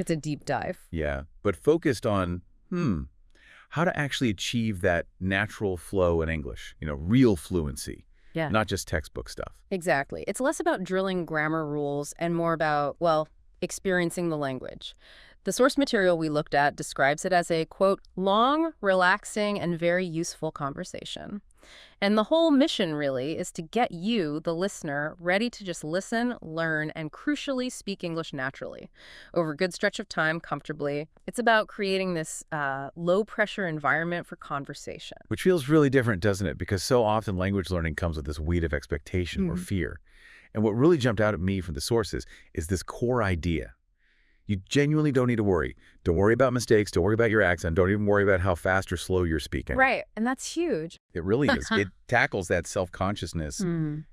It's a deep dive. Yeah, but focused on, how to actually achieve that natural flow in English, real fluency, Yeah. not just textbook stuff. Exactly. It's less about drilling grammar rules and more about, well, experiencing the language. The source material we looked at describes it as a, quote, long, relaxing, and very useful conversation. And the whole mission, really, is to get you, the listener, ready to just listen, learn, and crucially speak English naturally over a good stretch of time comfortably. It's about creating this low-pressure environment for conversation. Which feels really different, doesn't it? Because so often language learning comes with this weight of expectation or fear. And what really jumped out at me from the sources is this core idea. You genuinely don't need to worry. Don't worry about mistakes. Don't worry about your accent. Don't even worry about how fast or slow you're speaking. Right, and that's huge. It really is. It tackles that self-consciousness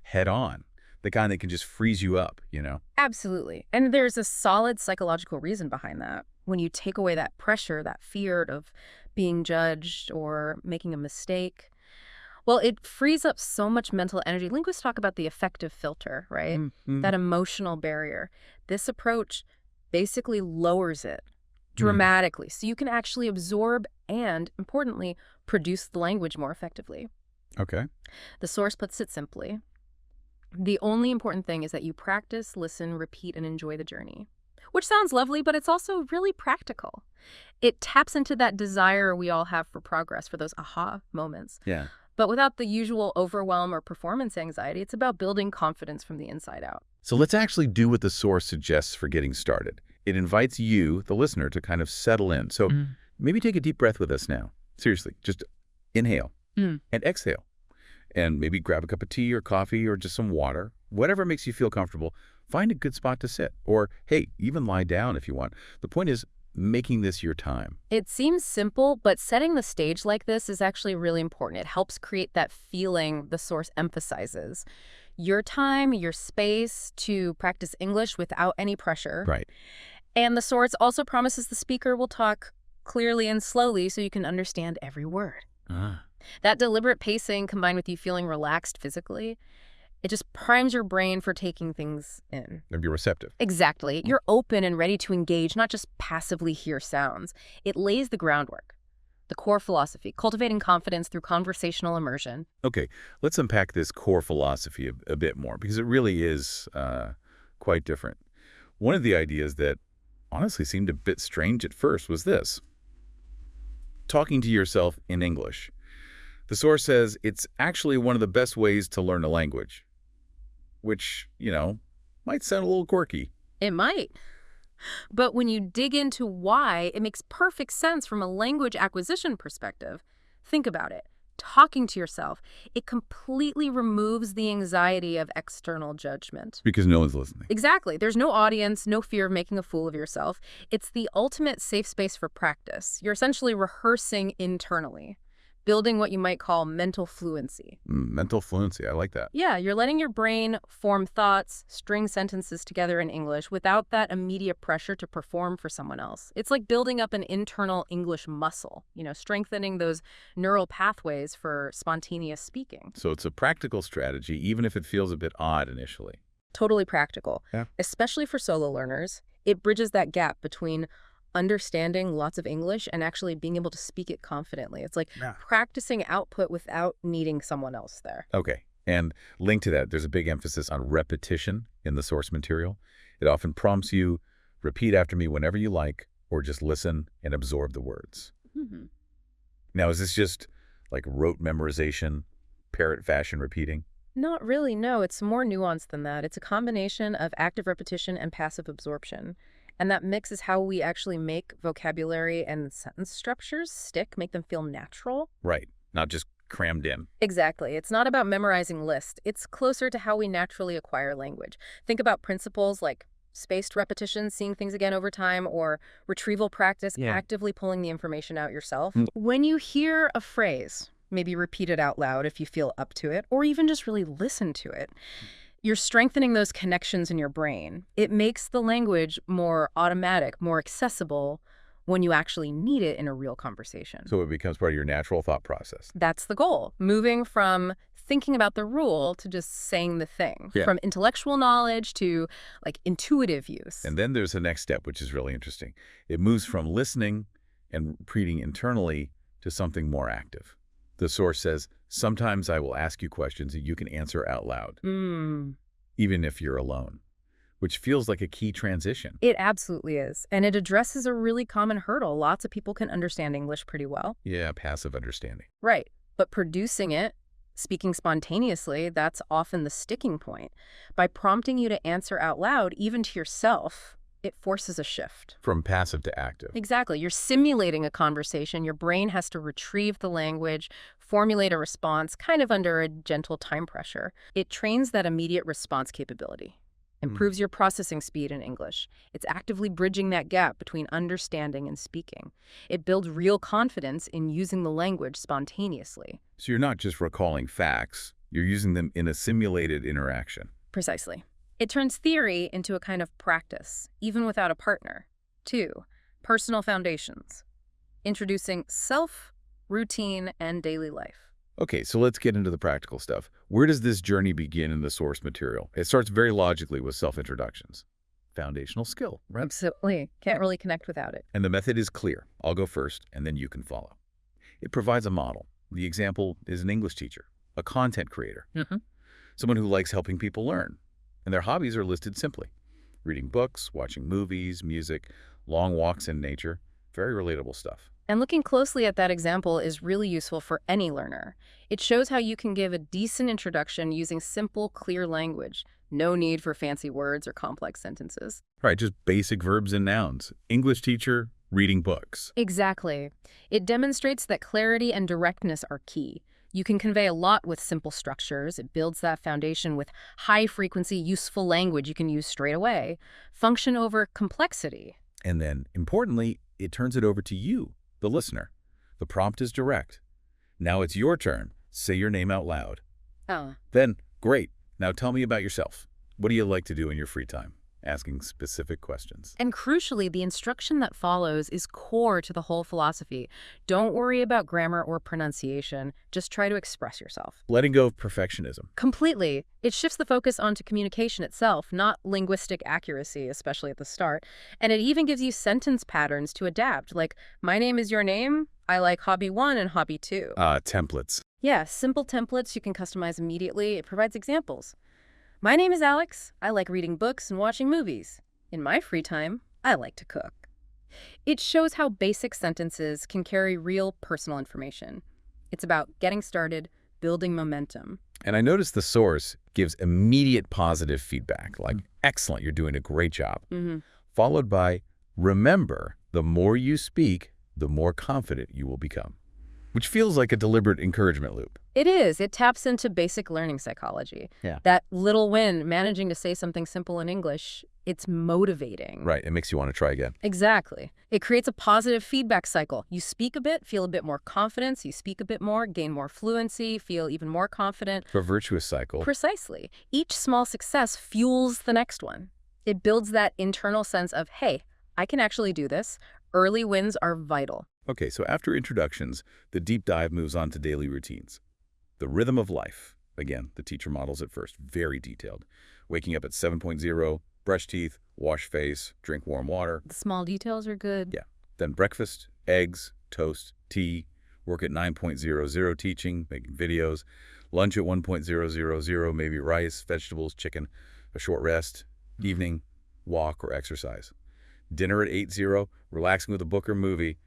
head on, the kind that can just freeze you up, Absolutely. And there's a solid psychological reason behind that. When you take away that pressure, that fear of being judged or making a mistake, well, it frees up so much mental energy. Linguists talk about the affective filter, right? That emotional barrier. This approach basically lowers it dramatically so you can actually absorb and, importantly, produce the language more effectively. Okay. The source puts it simply. The only important thing is that you practice, listen, repeat, and enjoy the journey. Which sounds lovely, but it's also really practical. It taps into that desire we all have for progress, for those aha moments. Yeah. But without the usual overwhelm or performance anxiety, it's about building confidence from the inside out. So let's actually do what the source suggests for getting started. It invites you, the listener, to kind of settle in. So maybe take a deep breath with us now. Seriously, just inhale and exhale. And maybe grab a cup of tea or coffee or just some water. Whatever makes you feel comfortable. Find a good spot to sit. Or, hey, even lie down if you want. The point is making this your time. It seems simple, but setting the stage like this is actually really important. It helps create that feeling the source emphasizes. Your time, your space to practice English without any pressure. Right. And the source also promises the speaker will talk clearly and slowly so you can understand every word. That deliberate pacing combined with you feeling relaxed physically, it just primes your brain for taking things in. And be receptive. Exactly. You're open and ready to engage, not just passively hear sounds. It lays the groundwork. The core philosophy, cultivating confidence through conversational immersion. Okay, let's unpack this core philosophy a bit more, because it really is quite different. One of the ideas that honestly seemed a bit strange at first was this. Talking to yourself in English. The source says it's actually one of the best ways to learn a language, which, might sound a little quirky. It might. But when you dig into why, it makes perfect sense from a language acquisition perspective. Think about it. Talking to yourself, it completely removes the anxiety of external judgment. Because no one's listening. Exactly. There's no audience, no fear of making a fool of yourself. It's the ultimate safe space for practice. You're essentially rehearsing internally, building what you might call mental fluency. Mental fluency, I like that. Yeah, you're letting your brain form thoughts, string sentences together in English without that immediate pressure to perform for someone else. It's like building up an internal English muscle, strengthening those neural pathways for spontaneous speaking. So it's a practical strategy, even if it feels a bit odd initially. Totally practical. Yeah. Especially for solo learners. It bridges that gap between understanding lots of English and actually being able to speak it confidently. It's like practicing output without needing someone else there. Okay. And linked to that, there's a big emphasis on repetition in the source material. It often prompts you, repeat after me whenever you like, or just listen and absorb the words. Now, is this just like rote memorization, parrot fashion repeating? Not really, no. It's more nuanced than that. It's a combination of active repetition and passive absorption. And that mix is how we actually make vocabulary and sentence structures stick, make them feel natural. Right. Not just crammed in. Exactly. It's not about memorizing lists. It's closer to how we naturally acquire language. Think about principles like spaced repetition, seeing things again over time, or retrieval practice, actively pulling the information out yourself. When you hear a phrase, maybe repeat it out loud if you feel up to it, or even just really listen to it. You're strengthening those connections in your brain. It makes the language more automatic, more accessible when you actually need it in a real conversation. So it becomes part of your natural thought process. That's the goal. Moving from thinking about the rule to just saying the thing, Yeah. from intellectual knowledge to like intuitive use. And then there's the next step, which is really interesting. It moves from listening and reading internally to something more active. The source says, sometimes I will ask you questions that you can answer out loud, even if you're alone, which feels like a key transition. It absolutely is. And it addresses a really common hurdle. Lots of people can understand English pretty well. Yeah, passive understanding. Right. But producing it, speaking spontaneously, that's often the sticking point. By prompting you to answer out loud, even to yourself, it forces a shift. From passive to active. Exactly. You're simulating a conversation. Your brain has to retrieve the language, formulate a response, kind of under a gentle time pressure. It trains that immediate response capability, improves your processing speed in English. It's actively bridging that gap between understanding and speaking. It builds real confidence in using the language spontaneously. So you're not just recalling facts, you're using them in a simulated interaction. Precisely. It turns theory into a kind of practice, even without a partner. 2. Personal foundations. Introducing self, routine, and daily life. Okay, so let's get into the practical stuff. Where does this journey begin in the source material? It starts very logically with self-introductions. Foundational skill, right? Absolutely. Can't really connect without it. And the method is clear. I'll go first, and then you can follow. It provides a model. The example is an English teacher, a content creator, someone who likes helping people learn. And their hobbies are listed simply. Reading books, watching movies, music, long walks in nature. Very relatable stuff. And looking closely at that example is really useful for any learner. It shows how you can give a decent introduction using simple, clear language. No need for fancy words or complex sentences. Right, just basic verbs and nouns. English teacher, reading books. Exactly. It demonstrates that clarity and directness are key. You can convey a lot with simple structures. It builds that foundation with high-frequency, useful language you can use straight away. Function over complexity. And then, importantly, it turns it over to you, the listener. The prompt is direct. Now it's your turn. Say your name out loud. Then, great. Now tell me about yourself. What do you like to do in your free time? Asking specific questions. And crucially, the instruction that follows is core to the whole philosophy. Don't worry about grammar or pronunciation. Just try to express yourself. Letting go of perfectionism. Completely. It shifts the focus onto communication itself, not linguistic accuracy, especially at the start. And it even gives you sentence patterns to adapt, like, my name is your name. I like hobby 1 and hobby 2. Templates. Yeah, simple templates you can customize immediately. It provides examples. My name is Alex. I like reading books and watching movies. In my free time, I like to cook. It shows how basic sentences can carry real personal information. It's about getting started, building momentum. And I noticed the source gives immediate positive feedback, like, excellent, you're doing a great job. Followed by, remember, the more you speak, the more confident you will become. Which feels like a deliberate encouragement loop. It is. It taps into basic learning psychology. Yeah. That little win, managing to say something simple in English, it's motivating. Right. It makes you want to try again. Exactly. It creates a positive feedback cycle. You speak a bit, feel a bit more confidence. You speak a bit more, gain more fluency, feel even more confident. A virtuous cycle. Precisely. Each small success fuels the next one. It builds that internal sense of, hey, I can actually do this. Early wins are vital. Okay, so after introductions, the deep dive moves on to daily routines. The rhythm of life. Again, the teacher models at first, very detailed. Waking up at 7.0, brush teeth, wash face, drink warm water. The small details are good. Yeah. Then breakfast, eggs, toast, tea, work at 9.00 teaching, making videos, lunch at 1.000, maybe rice, vegetables, chicken, a short rest, evening, walk or exercise. Dinner at 8.0, relaxing with a book or movie,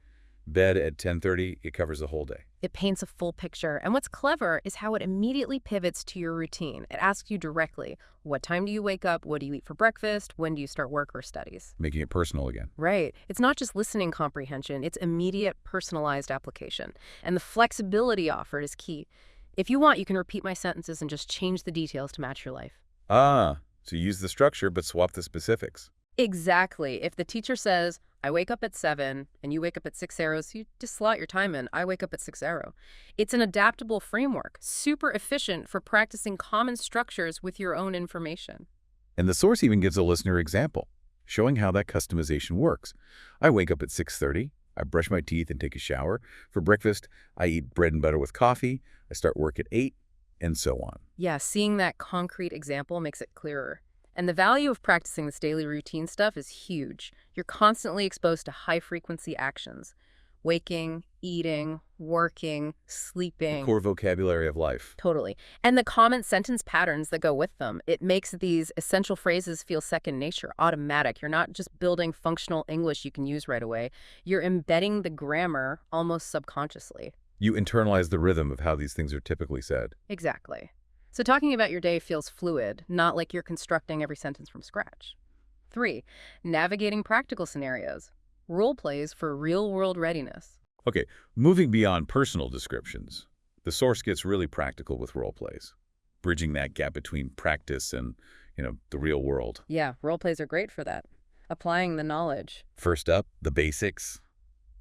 bed at 10:30, it covers the whole day. It paints a full picture. And what's clever is how it immediately pivots to your routine. It asks you directly, what time do you wake up? What do you eat for breakfast? When do you start work or studies? Making it personal again. Right. It's not just listening comprehension. It's immediate personalized application. And the flexibility offered is key. If you want, you can repeat my sentences and just change the details to match your life. So use the structure, but swap the specifics. Exactly. If the teacher says, I wake up at 7 and you wake up at 6:00, so you just slot your time in. I wake up at 6:00. It's an adaptable framework, super efficient for practicing common structures with your own information. And the source even gives a listener example, showing how that customization works. I wake up at 6:30. I brush my teeth and take a shower. For breakfast, I eat bread and butter with coffee. I start work at 8. and so on. Yeah, seeing that concrete example makes it clearer. And the value of practicing this daily routine stuff is huge. You're constantly exposed to high-frequency actions. Waking, eating, working, The sleeping. core vocabulary of life. Totally. And the common sentence patterns that go with them. It makes these essential phrases feel second nature, automatic. You're not just building functional English you can use right away. You're embedding the grammar almost subconsciously. You internalize the rhythm of how these things are typically said. Exactly. So talking about your day feels fluid, not like you're constructing every sentence from scratch. 3. Navigating practical scenarios. Role plays for real-world readiness. Okay, moving beyond personal descriptions, the source gets really practical with role plays, bridging that gap between practice and, the real world. Yeah, role plays are great for that. Applying the knowledge. First up, the basics.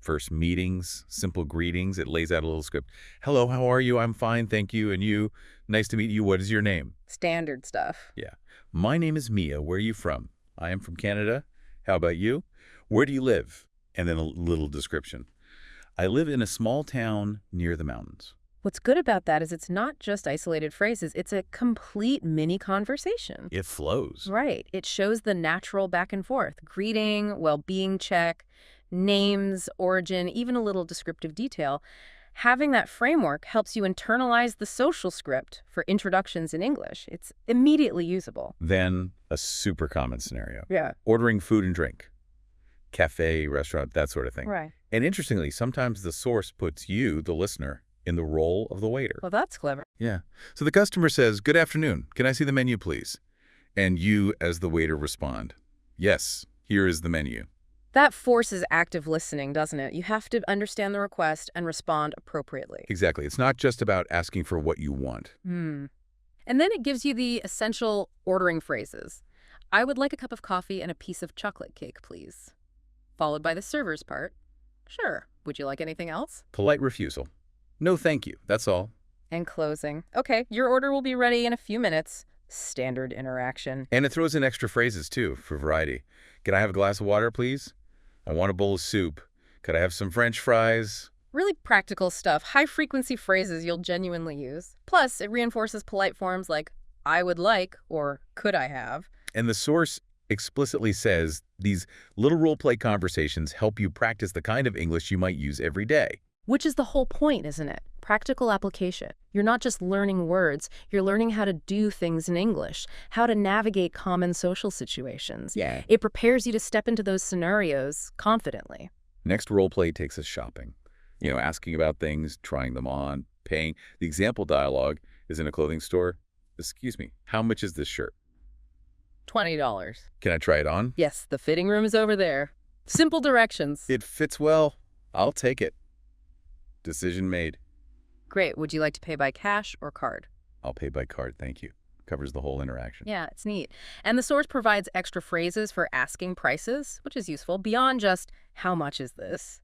First meetings, simple greetings. It lays out a little script. Hello, how are you? I'm fine, thank you. And you? Nice to meet you. What is your name? Standard stuff. Yeah. My name is Mia. Where are you from? I am from Canada. How about you? Where do you live? And then a little description. I live in a small town near the mountains. What's good about that is it's not just isolated phrases. It's a complete mini conversation. It flows. Right. It shows the natural back and forth. Greeting, well-being check, names, origin, even a little descriptive detail. Having that framework helps you internalize the social script for introductions in English. It's immediately usable. Then a super common scenario. Yeah. Ordering food and drink. Cafe, restaurant, that sort of thing. Right. And interestingly, sometimes the source puts you, the listener, in the role of the waiter. Well, that's clever. Yeah. So the customer says, "Good afternoon. Can I see the menu, please?" And you, as the waiter, respond, "Yes, here is the menu." That forces active listening, doesn't it? You have to understand the request and respond appropriately. Exactly. It's not just about asking for what you want. And then it gives you the essential ordering phrases. I would like a cup of coffee and a piece of chocolate cake, please. Followed by the server's part. Sure. Would you like anything else? Polite refusal. No, thank you. That's all. And closing. Okay, your order will be ready in a few minutes. Standard interaction. And it throws in extra phrases, too, for variety. Can I have a glass of water, please? I want a bowl of soup. Could I have some French fries? Really practical stuff. High-frequency phrases you'll genuinely use. Plus, it reinforces polite forms like, I would like, or could I have. And the source explicitly says these little role-play conversations help you practice the kind of English you might use every day. Which is the whole point, isn't it? Practical application. You're not just learning words, you're learning how to do things in English, how to navigate common social situations. Yeah. It prepares you to step into those scenarios confidently. Next role-play takes us shopping. Asking about things, trying them on, paying. The example dialogue is in a clothing store. Excuse me, how much is this shirt? $20. Can I try it on? Yes, the fitting room is over there. Simple directions. It fits well. I'll take it. Decision made. Great. Would you like to pay by cash or card? I'll pay by card, thank you. Covers the whole interaction. Yeah, it's neat. And the source provides extra phrases for asking prices, which is useful, beyond just, how much is this?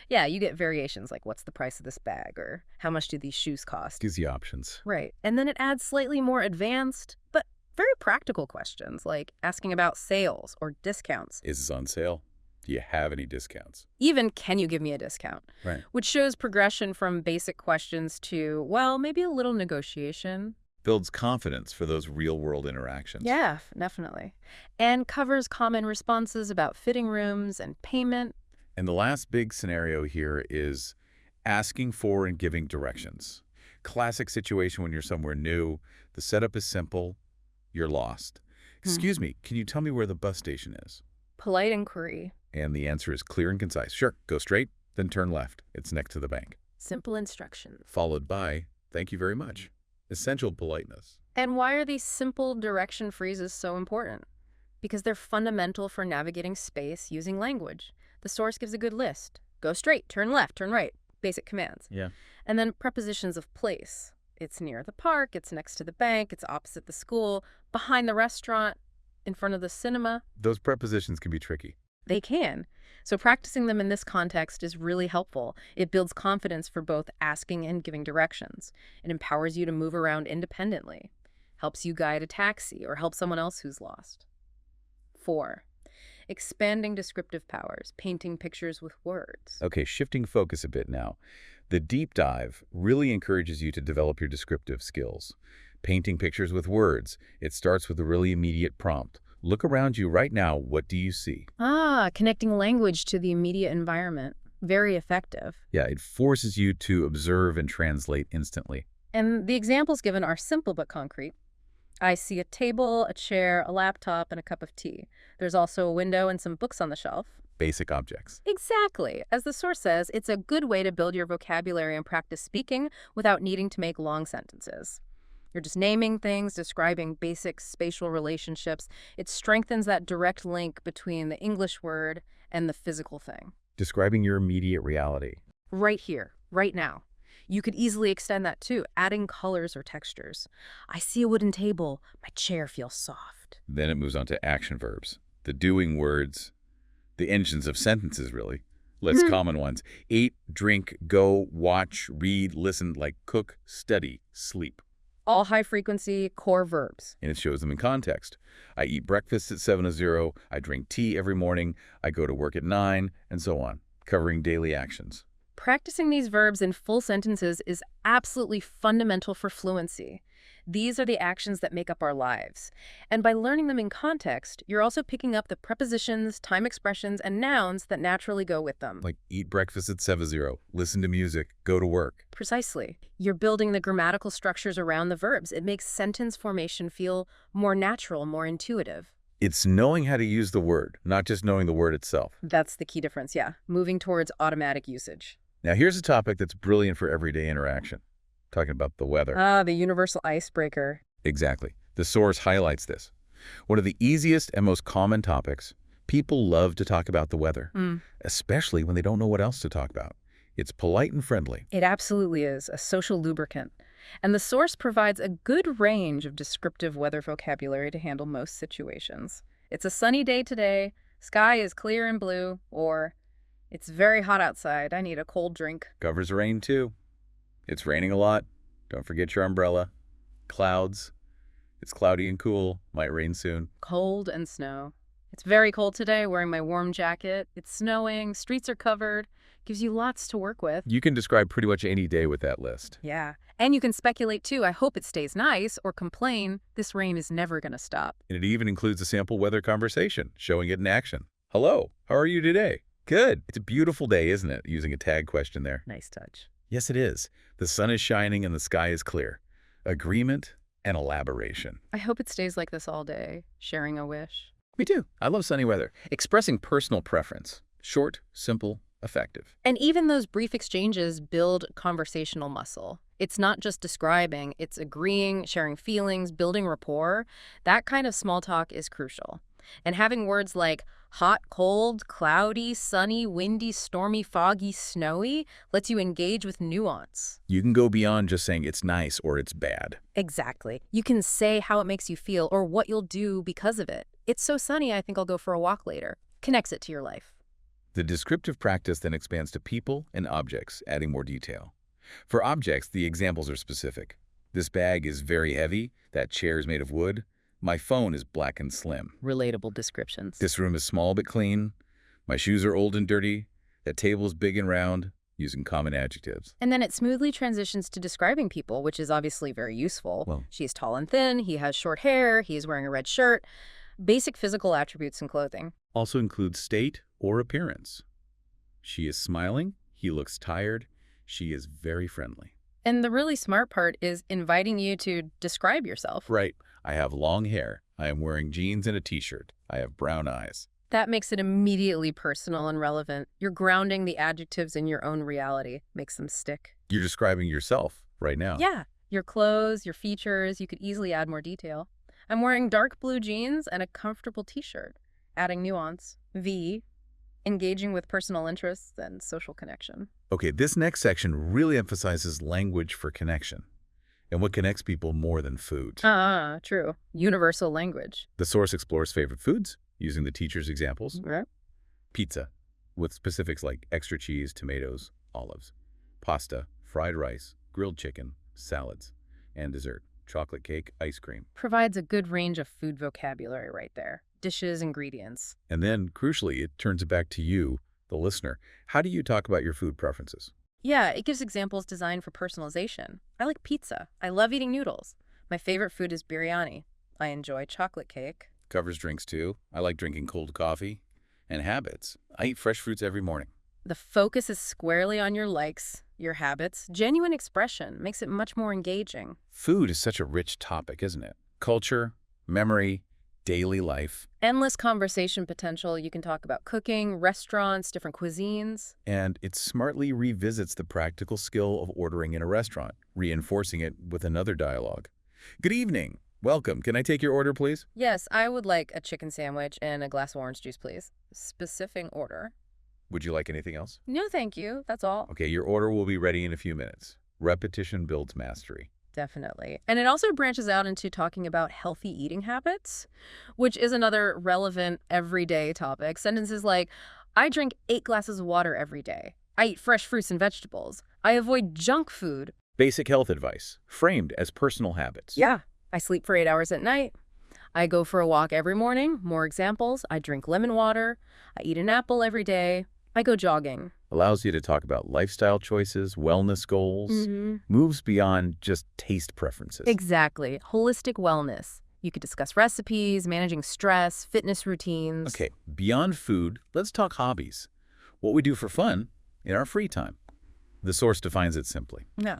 Yeah, you get variations like, what's the price of this bag? Or how much do these shoes cost? Gives you options. Right. And then it adds slightly more advanced, but very practical questions, like asking about sales or discounts. Is this on sale? Do you have any discounts? Even, can you give me a discount? Right. Which shows progression from basic questions to, well, maybe a little negotiation. Builds confidence for those real-world interactions. Yeah, definitely. And covers common responses about fitting rooms and payment. And the last big scenario here is asking for and giving directions. Classic situation when you're somewhere new. The setup is simple. You're lost. Excuse me, can you tell me where the bus station is? Polite inquiry. And the answer is clear and concise. Sure, go straight, then turn left. It's next to the bank. Simple instructions. Followed by, thank you very much. Essential politeness. And why are these simple direction phrases so important? Because they're fundamental for navigating space using language. The source gives a good list. Go straight, turn left, turn right. Basic commands. Yeah. And then prepositions of place. It's near the park, it's next to the bank, it's opposite the school, behind the restaurant, in front of the cinema. Those prepositions can be tricky. They can. So practicing them in this context is really helpful. It builds confidence for both asking and giving directions. It empowers you to move around independently. Helps you guide a taxi or help someone else who's lost. 4. Expanding descriptive powers, painting pictures with words. Okay, shifting focus a bit now. The deep dive really encourages you to develop your descriptive skills. Painting pictures with words. It starts with a really immediate prompt. Look around you right now. What do you see? Ah, connecting language to the immediate environment. Very effective. Yeah, it forces you to observe and translate instantly. And the examples given are simple but concrete. I see a table, a chair, a laptop, and a cup of tea. There's also a window and some books on the shelf. Basic objects. Exactly. As the source says, it's a good way to build your vocabulary and practice speaking without needing to make long sentences. You're just naming things, describing basic spatial relationships. It strengthens that direct link between the English word and the physical thing. Describing your immediate reality. Right here, right now. You could easily extend that too, adding colors or textures. I see a wooden table. My chair feels soft. Then it moves on to action verbs. The doing words, the engines of sentences, really. Less common ones. Eat, drink, go, watch, read, listen, like cook, study, sleep. All high-frequency core verbs. And it shows them in context. I eat breakfast at 7:00, I drink tea every morning, I go to work at 9, and so on, covering daily actions. Practicing these verbs in full sentences is absolutely fundamental for fluency. These are the actions that make up our lives. And by learning them in context, you're also picking up the prepositions, time expressions, and nouns that naturally go with them. Like eat breakfast at 7:00, listen to music, go to work. Precisely. You're building the grammatical structures around the verbs. It makes sentence formation feel more natural, more intuitive. It's knowing how to use the word, not just knowing the word itself. That's the key difference, yeah. Moving towards automatic usage. Now here's a topic that's brilliant for everyday interaction. Talking about the weather. Ah, the universal icebreaker. Exactly. The source highlights this. One of the easiest and most common topics. People love to talk about the weather, especially when they don't know what else to talk about. It's polite and friendly. It absolutely is, a social lubricant. And the source provides a good range of descriptive weather vocabulary to handle most situations. It's a sunny day today, sky is clear and blue, or it's very hot outside, I need a cold drink. Covers rain too. It's raining a lot. Don't forget your umbrella. Clouds. It's cloudy and cool. Might rain soon. Cold and snow. It's very cold today, wearing my warm jacket. It's snowing, streets are covered. Gives you lots to work with. You can describe pretty much any day with that list. Yeah. And you can speculate too. I hope it stays nice, or complain, this rain is never going to stop. And it even includes a sample weather conversation, showing it in action. Hello, how are you today? Good. It's a beautiful day, isn't it? Using a tag question there. Nice touch. Yes, it is. The sun is shining and the sky is clear. Agreement and elaboration. I hope it stays like this all day. Sharing a wish. Me too. I love sunny weather. Expressing personal preference. Short, simple, effective. And even those brief exchanges build conversational muscle. It's not just describing, it's agreeing, sharing feelings, building rapport. That kind of small talk is crucial. And having words like hot, cold, cloudy, sunny, windy, stormy, foggy, snowy lets you engage with nuance. You can go beyond just saying it's nice or it's bad. Exactly. You can say how it makes you feel or what you'll do because of it. It's so sunny, I think I'll go for a walk later. Connects it to your life. The descriptive practice then expands to people and objects, adding more detail. For objects, the examples are specific. This bag is very heavy. That chair is made of wood. My phone is black and slim. Relatable descriptions. This room is small but clean. My shoes are old and dirty. That table is big and round, using common adjectives. And then it smoothly transitions to describing people, which is obviously very useful. Well, she's tall and thin, he has short hair, he's wearing a red shirt. Basic physical attributes and clothing. Also includes state or appearance. She is smiling. He looks tired. She is very friendly. And the really smart part is inviting you to describe yourself. Right. I have long hair. I am wearing jeans and a t-shirt. I have brown eyes. That makes it immediately personal and relevant. You're grounding the adjectives in your own reality. Makes them stick. You're describing yourself right now. Yeah. Your clothes, your features, you could easily add more detail. I'm wearing dark blue jeans and a comfortable t-shirt. Adding nuance. V. Engaging with personal interests and social connection. Okay, this next section really emphasizes language for connection and what connects people more than food. True. Universal language. The source explores favorite foods using the teacher's examples. Right. Pizza, with specifics like extra cheese, tomatoes, olives. Pasta, fried rice, grilled chicken, salads, and dessert. Chocolate cake, ice cream. Provides a good range of food vocabulary right there. Dishes, ingredients. And then, crucially, it turns it back to you, the listener. How do you talk about your food preferences? Yeah, it gives examples designed for personalization. I like pizza. I love eating noodles. My favorite food is biryani. I enjoy chocolate cake. Covers drinks too. I like drinking cold coffee. And habits. I eat fresh fruits every morning. The focus is squarely on your likes, your habits. Genuine expression makes it much more engaging. Food is such a rich topic, isn't it? Culture, memory, daily life. Endless conversation potential. You can talk about cooking, restaurants, different cuisines. And it smartly revisits the practical skill of ordering in a restaurant, reinforcing it with another dialogue. Good evening. Welcome. Can I take your order, please? Yes, I would like a chicken sandwich and a glass of orange juice, please. Specific order. Would you like anything else? No, thank you. That's all. Okay, your order will be ready in a few minutes. Repetition builds mastery. Definitely. And it also branches out into talking about healthy eating habits, which is another relevant everyday topic. Sentences like, I drink 8 glasses of water every day. I eat fresh fruits and vegetables. I avoid junk food. Basic health advice, framed as personal habits. Yeah. I sleep for 8 hours at night. I go for a walk every morning. More examples. I drink lemon water. I eat an apple every day. I go jogging. Allows you to talk about lifestyle choices, wellness goals, moves beyond just taste preferences. Exactly. Holistic wellness. You could discuss recipes, managing stress, fitness routines. Okay, beyond food, let's talk hobbies. What we do for fun in our free time. The source defines it simply. Yeah.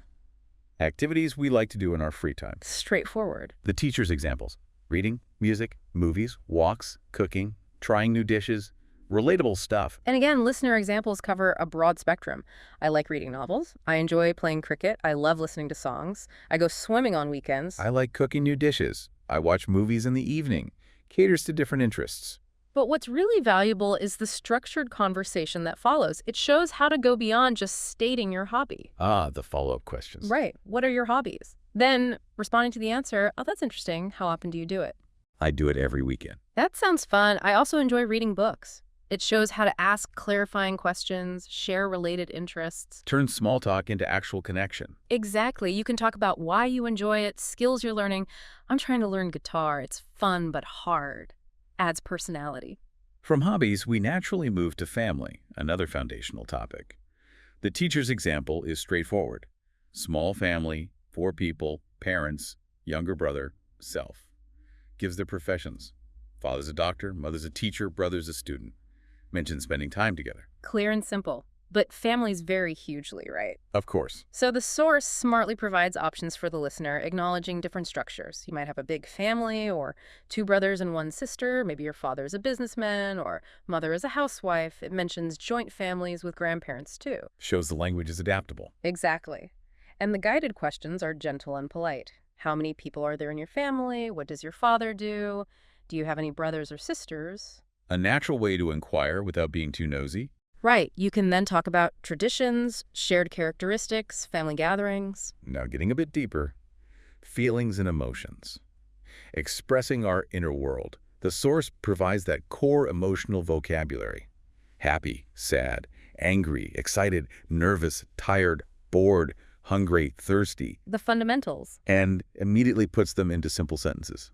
Activities we like to do in our free time. Straightforward. The teacher's examples. Reading, music, movies, walks, cooking, trying new dishes, relatable stuff. And again, listener examples cover a broad spectrum. I like reading novels. I enjoy playing cricket. I love listening to songs. I go swimming on weekends. I like cooking new dishes. I watch movies in the evening. Caters to different interests. But what's really valuable is the structured conversation that follows. It shows how to go beyond just stating your hobby. Ah, the follow-up questions. Right. What are your hobbies? Then responding to the answer, oh, that's interesting. How often do you do it? I do it every weekend. That sounds fun. I also enjoy reading books. It shows how to ask clarifying questions, share related interests. Turn small talk into actual connection. Exactly. You can talk about why you enjoy it, skills you're learning. I'm trying to learn guitar. It's fun but hard. Adds personality. From hobbies, we naturally move to family, another foundational topic. The teacher's example is straightforward. Small family, 4 people, parents, younger brother, self. Gives their professions. Father's a doctor, mother's a teacher, brother's a student. Mentions spending time together. Clear and simple. But families vary hugely, right? Of course. So the source smartly provides options for the listener, acknowledging different structures. You might have a big family, or 2 brothers and 1 sister. Maybe your father is a businessman, or mother is a housewife. It mentions joint families with grandparents, too. Shows the language is adaptable. Exactly. And the guided questions are gentle and polite. How many people are there in your family? What does your father do? Do you have any brothers or sisters? A natural way to inquire without being too nosy. Right. You can then talk about traditions, shared characteristics, family gatherings. Now getting a bit deeper, feelings and emotions. Expressing our inner world. The source provides that core emotional vocabulary. Happy, sad, angry, excited, nervous, tired, bored, hungry, thirsty. The fundamentals. And immediately puts them into simple sentences.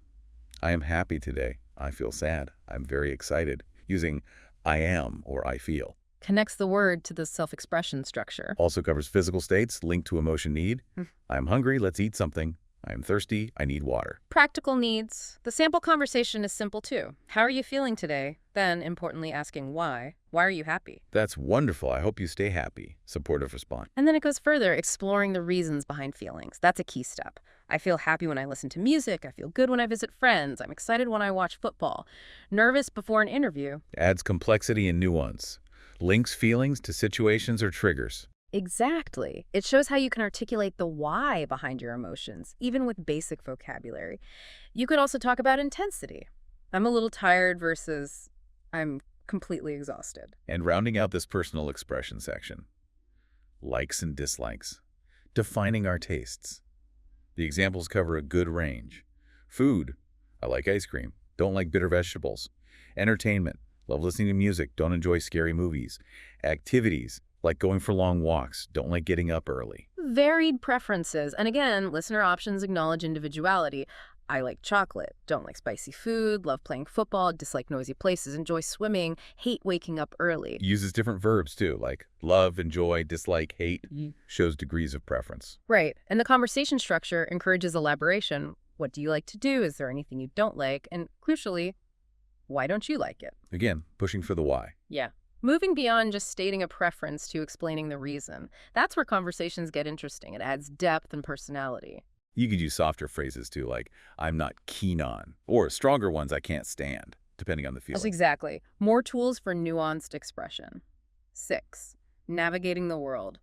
I am happy today. I feel sad. I'm very excited. Using I am or I feel. Connects the word to the self-expression structure. Also covers physical states linked to emotion need. I am hungry, let's eat something. I am thirsty, I need water. Practical needs. The sample conversation is simple too. How are you feeling today? Then, importantly, asking why. Why are you happy? That's wonderful. I hope you stay happy. Supportive response. And then it goes further, exploring the reasons behind feelings. That's a key step. I feel happy when I listen to music. I feel good when I visit friends. I'm excited when I watch football. Nervous before an interview. Adds complexity and nuance. Links feelings to situations or triggers. Exactly. It shows how you can articulate the why behind your emotions, even with basic vocabulary. You could also talk about intensity. I'm a little tired versus I'm completely exhausted. And rounding out this personal expression section, likes and dislikes. Defining our tastes. The examples cover a good range. Food. I like ice cream. Don't like bitter vegetables. Entertainment. Love listening to music. Don't enjoy scary movies. Activities. Like going for long walks. Don't like getting up early. Varied preferences. And again, listener options acknowledge individuality. I like chocolate, don't like spicy food, love playing football, dislike noisy places, enjoy swimming, hate waking up early. Uses different verbs, too, like love, enjoy, dislike, hate. Mhm. Shows degrees of preference. Right. And the conversation structure encourages elaboration. What do you like to do? Is there anything you don't like? And crucially, why don't you like it? Again, pushing for the why. Yeah. Moving beyond just stating a preference to explaining the reason. That's where conversations get interesting. It adds depth and personality. You could use softer phrases, too, like, I'm not keen on, or stronger ones I can't stand, depending on the Yes, feeling. exactly. More tools for nuanced expression. 6. Navigating the world.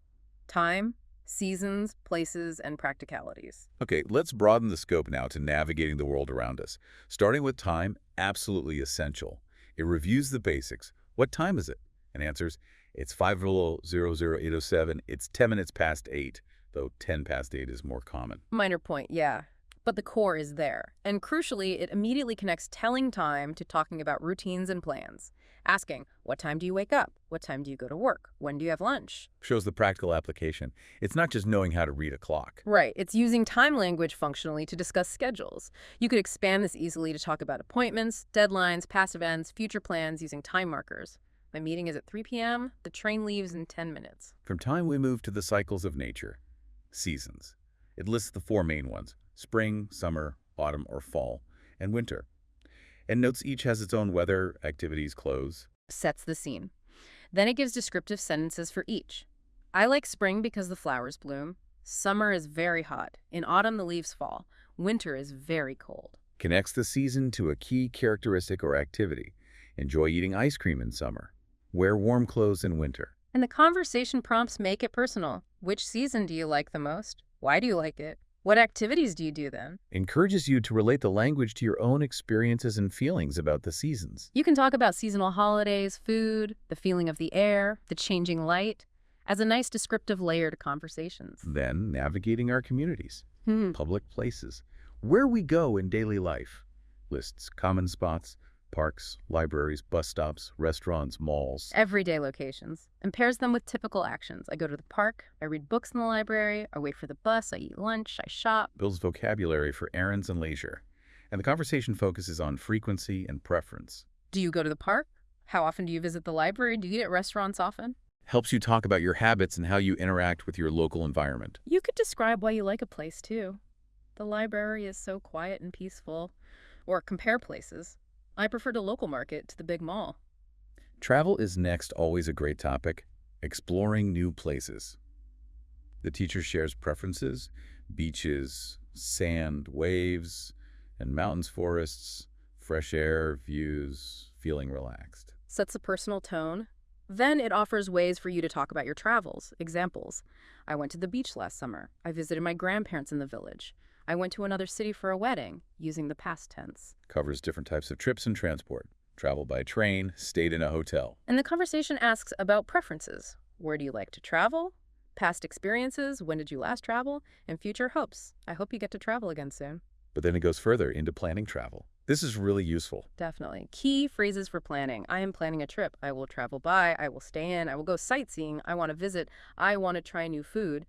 Time, seasons, places, and practicalities. Okay, let's broaden the scope now to navigating the world around us. Starting with time, absolutely essential. It reviews the basics. What time is it? And answers, it's 5:00:807. It's 10 minutes past 8, though 10 past 8 is more common. Minor point, yeah. But the core is there. And crucially, it immediately connects telling time to talking about routines and plans. Asking, what time do you wake up? What time do you go to work? When do you have lunch? Shows the practical application. It's not just knowing how to read a clock. Right. It's using time language functionally to discuss schedules. You could expand this easily to talk about appointments, deadlines, past events, future plans using time markers. My meeting is at 3 p.m. The train leaves in 10 minutes. From time, we move to the cycles of nature. Seasons. It lists the 4 main ones: spring, summer, autumn or fall, and winter. And notes each has its own weather, activities, clothes. Sets the scene. Then it gives descriptive sentences for each. I like spring because the flowers bloom. Summer is very hot. In autumn, the leaves fall. Winter is very cold. Connects the season to a key characteristic or activity. Enjoy eating ice cream in summer. Wear warm clothes in winter. And the conversation prompts make it personal. Which season do you like the most? Why do you like it? What activities do you do then? Encourages you to relate the language to your own experiences and feelings about the seasons. You can talk about seasonal holidays, food, the feeling of the air, the changing light, as a nice descriptive layer to conversations. Then, navigating our communities, public places, where we go in daily life. Lists common spots, parks, libraries, bus stops, restaurants, malls. Everyday locations. And pairs them with typical actions. I go to the park, I read books in the library, I wait for the bus, I eat lunch, I shop. Builds vocabulary for errands and leisure. And the conversation focuses on frequency and preference. Do you go to the park? How often do you visit the library? Do you eat at restaurants often? Helps you talk about your habits and how you interact with your local environment. You could describe why you like a place, too. The library is so quiet and peaceful. Or compare places. I prefer the local market to the big mall. Travel is next always a great topic. Exploring new places. The teacher shares preferences, beaches, sand, waves, and mountains, forests, fresh air, views, feeling relaxed. Sets a personal tone. Then it offers ways for you to talk about your travels. Examples. I went to the beach last summer. I visited my grandparents in the village. I went to another city for a wedding, using the past tense. Covers different types of trips and transport. Travel by train, stayed in a hotel. And the conversation asks about preferences. Where do you like to travel? Past experiences, when did you last travel? And future hopes. I hope you get to travel again soon. But then it goes further into planning travel. This is really useful. Definitely. Key phrases for planning. I am planning a trip. I will travel by. I will stay in. I will go sightseeing. I want to visit. I want to try new food.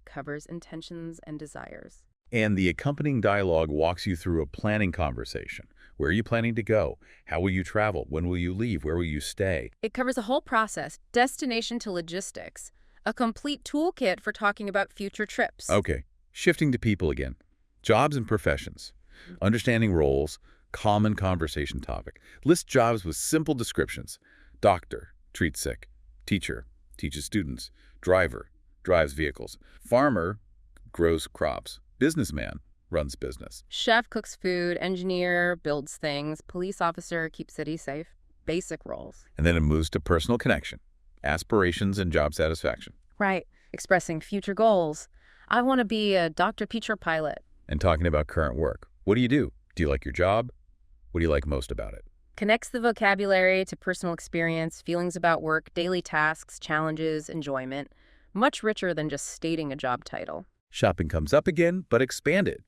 Covers intentions and desires. And the accompanying dialogue walks you through a planning conversation. Where are you planning to go? How will you travel? When will you leave? Where will you stay? It covers the whole process, destination to logistics. A complete toolkit for talking about future trips. Okay, shifting to people again. Jobs and professions. Understanding roles, common conversation topic. List jobs with simple descriptions. Doctor, treats sick. Teacher, teaches students. Driver, drives vehicles. Farmer, grows crops. Businessman, runs business. Chef cooks food, engineer builds things, police officer keeps cities safe. Basic roles. And then it moves to personal connection, aspirations, and job satisfaction. Right. Expressing future goals. I want to be a doctor, teacher, pilot. And talking about current work. What do you do? Do you like your job? What do you like most about it? Connects the vocabulary to personal experience, feelings about work, daily tasks, challenges, enjoyment. Much richer than just stating a job title. Shopping comes up again, but expanded.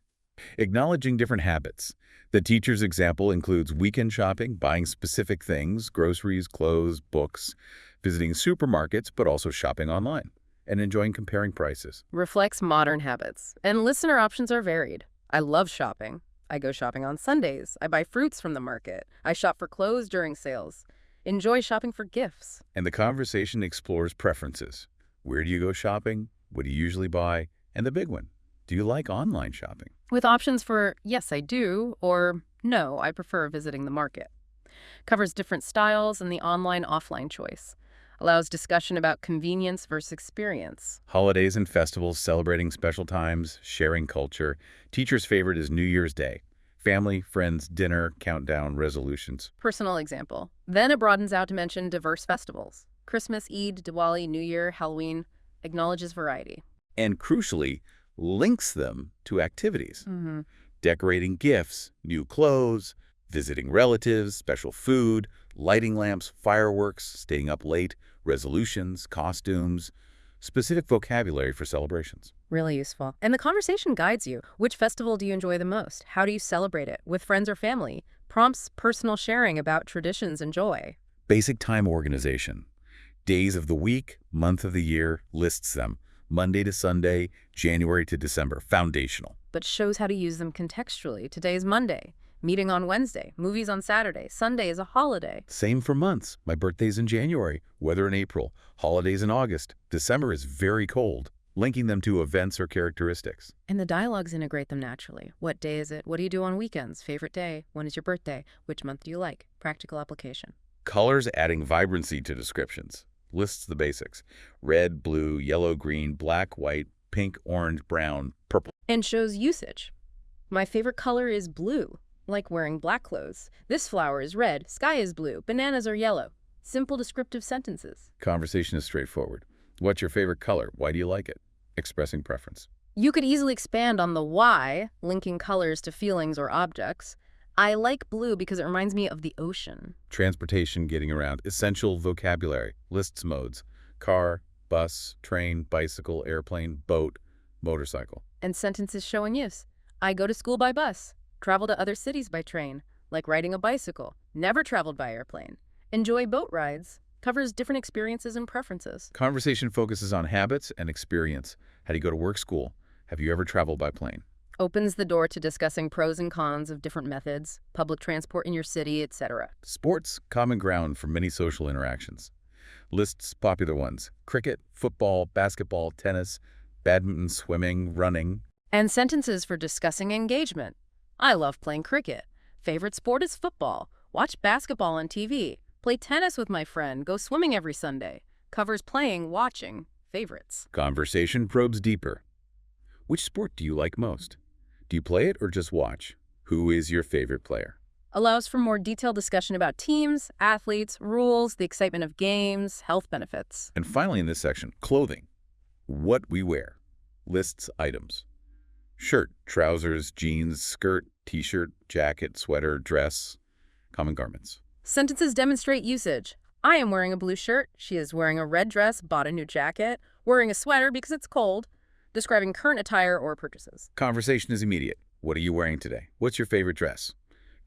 Acknowledging different habits. The teacher's example includes weekend shopping, buying specific things, groceries, clothes, books, visiting supermarkets, but also shopping online, and enjoying comparing prices. Reflects modern habits. And listener options are varied. I love shopping. I go shopping on Sundays. I buy fruits from the market. I shop for clothes during sales. Enjoy shopping for gifts. And the conversation explores preferences. Where do you go shopping? What do you usually buy? And the big one, do you like online shopping? With options for, yes, I do, or no, I prefer visiting the market. Covers different styles and the online-offline choice. Allows discussion about convenience versus experience. Holidays and festivals, celebrating special times, sharing culture. Teacher's favorite is New Year's Day. Family, friends, dinner, countdown, resolutions. Personal example. Then it broadens out to mention diverse festivals. Christmas, Eid, Diwali, New Year, Halloween. Acknowledges variety. And crucially, links them to activities. Mm-hmm. Decorating gifts, new clothes, visiting relatives, special food, lighting lamps, fireworks, staying up late, resolutions, costumes, specific vocabulary for celebrations. Really useful. And the conversation guides you. Which festival do you enjoy the most? How do you celebrate it? With friends or family? Prompts personal sharing about traditions and joy. Basic time organization. Days of the week, month of the year, lists them. Monday to Sunday, January to December. Foundational. But shows how to use them contextually. Today is Monday. Meeting on Wednesday. Movies on Saturday. Sunday is a holiday. Same for months. My birthday's in January. Weather in April. Holidays in August. December is very cold. Linking them to events or characteristics. And the dialogues integrate them naturally. What day is it? What do you do on weekends? Favorite day? When is your birthday? Which month do you like? Practical application. Colors adding vibrancy to descriptions. Lists the basics. Red, blue, yellow, green, black, white, pink, orange, brown, purple. And shows usage. My favorite color is blue, like wearing black clothes. This flower is red, sky is blue, bananas are yellow. Simple descriptive sentences. Conversation is straightforward. What's your favorite color? Why do you like it? Expressing preference. You could easily expand on the why, linking colors to feelings or objects. I like blue because it reminds me of the ocean. Transportation, getting around. Essential vocabulary. Lists modes. Car, bus, train, bicycle, airplane, boat, motorcycle. And sentences showing use. I go to school by bus. Travel to other cities by train. Like riding a bicycle. Never traveled by airplane. Enjoy boat rides. Covers different experiences and preferences. Conversation focuses on habits and experience. How do you go to work, school? Have you ever traveled by plane? Opens the door to discussing pros and cons of different methods, public transport in your city, etc. Sports, common ground for many social interactions. Lists popular ones. Cricket, football, basketball, tennis, badminton, swimming, running. And sentences for discussing engagement. I love playing cricket. Favorite sport is football. Watch basketball on TV. Play tennis with my friend. Go swimming every Sunday. Covers playing, watching, favorites. Conversation probes deeper. Which sport do you like most? Do you play it or just watch? Who is your favorite player? Allows for more detailed discussion about teams, athletes, rules, the excitement of games, health benefits. And finally in this section, clothing. What we wear. Lists items. Shirt, trousers, jeans, skirt, t-shirt, jacket, sweater, dress, common garments. Sentences demonstrate usage. I am wearing a blue shirt. She is wearing a red dress, bought a new jacket, wearing a sweater because it's cold. Describing current attire or purchases. Conversation is immediate. What are you wearing today? What's your favorite dress?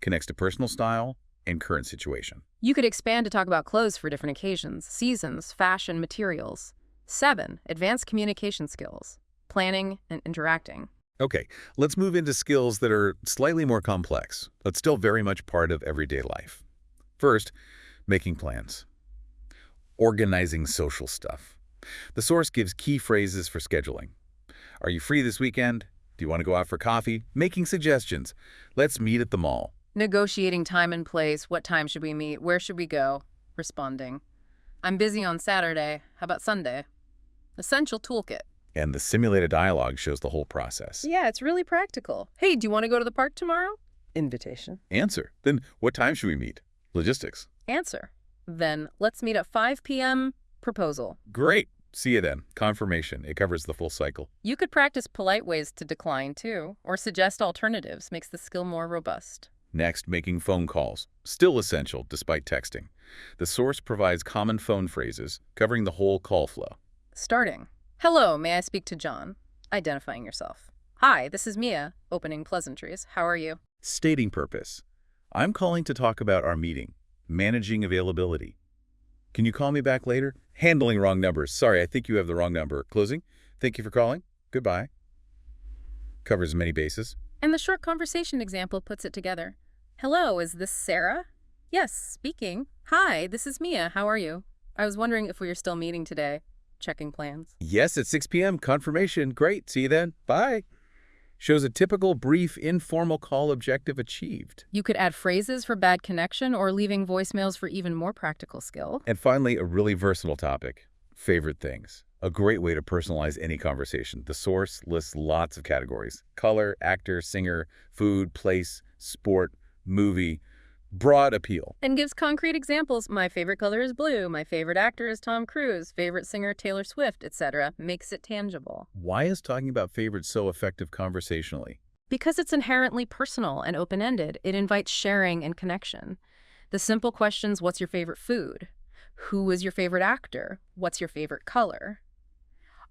Connects to personal style and current situation. You could expand to talk about clothes for different occasions, seasons, fashion, materials. 7. Advanced communication skills. Planning and interacting. Okay, let's move into skills that are slightly more complex, but still very much part of everyday life. First, making plans. Organizing social stuff. The source gives key phrases for scheduling. Are you free this weekend? Do you want to go out for coffee? Making suggestions. Let's meet at the mall. Negotiating time and place. What time should we meet? Where should we go? Responding. I'm busy on Saturday. How about Sunday? Essential toolkit. And the simulated dialogue shows the whole process. Yeah, it's really practical. Hey, do you want to go to the park tomorrow? Invitation. Answer. Then what time should we meet? Logistics. Answer. Then let's meet at 5 p.m. Proposal. Great. See you then. Confirmation. It covers the full cycle. You could practice polite ways to decline, too, or suggest alternatives. Makes the skill more robust. Next, making phone calls. Still essential, despite texting. The source provides common phone phrases, covering the whole call flow. Starting. Hello, may I speak to John? Identifying yourself. Hi, this is Mia. Opening pleasantries. How are you? Stating purpose. I'm calling to talk about our meeting. Managing availability. Can you call me back later? Handling wrong numbers. Sorry, I think you have the wrong number. Closing. Thank you for calling. Goodbye. Covers many bases. And the short conversation example puts it together. Hello, is this Sarah? Yes, speaking. Hi, this is Mia. How are you? I was wondering if we are still meeting today. Checking plans. Yes, at 6 p.m. Confirmation. Great. See you then. Bye. Shows a typical brief, informal call objective achieved. You could add phrases for bad connection or leaving voicemails for even more practical skill. And finally, a really versatile topic, favorite things. A great way to personalize any conversation. The source lists lots of categories: color, actor, singer, food, place, sport, movie. Broad appeal. And gives concrete examples. My favorite color is blue. My favorite actor is Tom Cruise. Favorite singer, Taylor Swift, etc. Makes it tangible. Why is talking about favorites so effective conversationally? Because it's inherently personal and open-ended, it invites sharing and connection. The simple questions, what's your favorite food? Who is your favorite actor? What's your favorite color?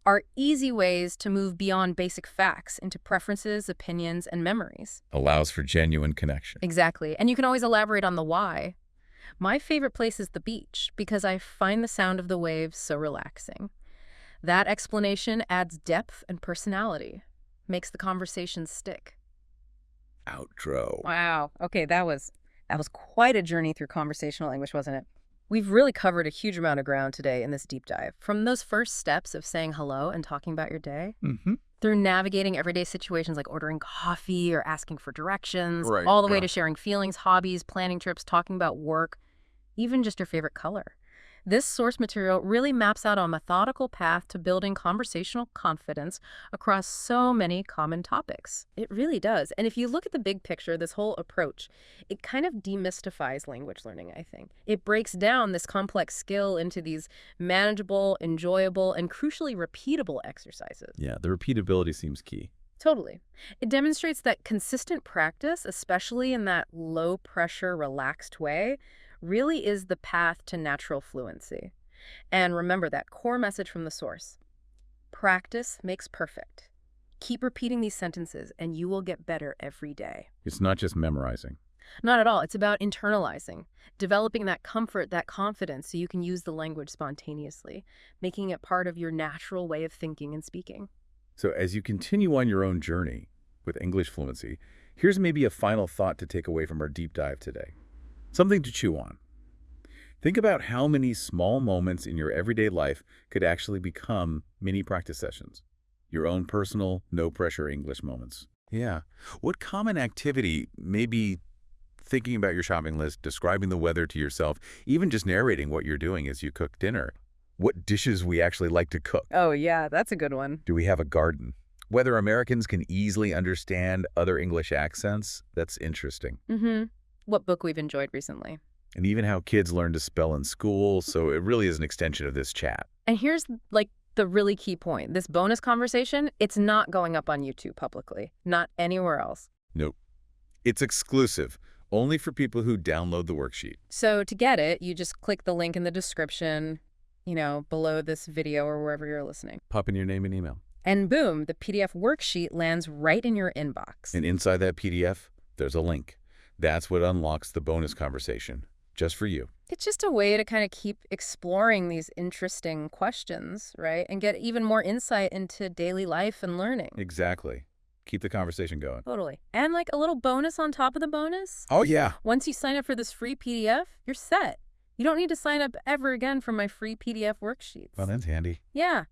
Are easy ways to move beyond basic facts into preferences, opinions, and memories. Allows for genuine connection. Exactly. And you can always elaborate on the why. My favorite place is the beach because I find the sound of the waves so relaxing. That explanation adds depth and personality, makes the conversation stick. Outro. Wow. Okay, that was quite a journey through conversational English, wasn't it? We've really covered a huge amount of ground today in this deep dive. From those first steps of saying hello and talking about your day, through navigating everyday situations like ordering coffee or asking for directions, all the way to sharing feelings, hobbies, planning trips, talking about work, even just your favorite color. This source material really maps out a methodical path to building conversational confidence across so many common topics. It really does. And if you look at the big picture, this whole approach, it kind of demystifies language learning, I think. It breaks down this complex skill into these manageable, enjoyable, and crucially repeatable exercises. Yeah, the repeatability seems key. Totally. It demonstrates that consistent practice, especially in that low-pressure, relaxed way, really is the path to natural fluency. And remember that core message from the source. Practice makes perfect. Keep repeating these sentences and you will get better every day. It's not just memorizing. Not at all. It's about internalizing, developing that comfort, that confidence so you can use the language spontaneously, making it part of your natural way of thinking and speaking. So as you continue on your own journey with English fluency, here's maybe a final thought to take away from our deep dive today. Something to chew on. Think about how many small moments in your everyday life could actually become mini practice sessions. Your own personal, no-pressure English moments. Yeah. What common activity, maybe thinking about your shopping list, describing the weather to yourself, even just narrating what you're doing as you cook dinner? What dishes we actually like to cook? Oh, yeah, that's a good one. Do we have a garden? Whether Americans can easily understand other English accents, that's interesting. What book we've enjoyed recently. And even how kids learn to spell in school, so it really is an extension of this chat. And here's, like, the really key point. This bonus conversation, it's not going up on YouTube publicly. Not anywhere else. Nope. It's exclusive, only for people who download the worksheet. So to get it, you just click the link in the description, below this video or wherever you're listening. Pop in your name and email. And boom, the PDF worksheet lands right in your inbox. And inside that PDF, there's a link. That's what unlocks the bonus conversation, just for you. It's just a way to kind of keep exploring these interesting questions, right? And get even more insight into daily life and learning. Exactly. Keep the conversation going. Totally. And like a little bonus on top of the bonus. Oh, yeah. Once you sign up for this free PDF, you're set. You don't need to sign up ever again for my free PDF worksheets. Well, that's handy. Yeah.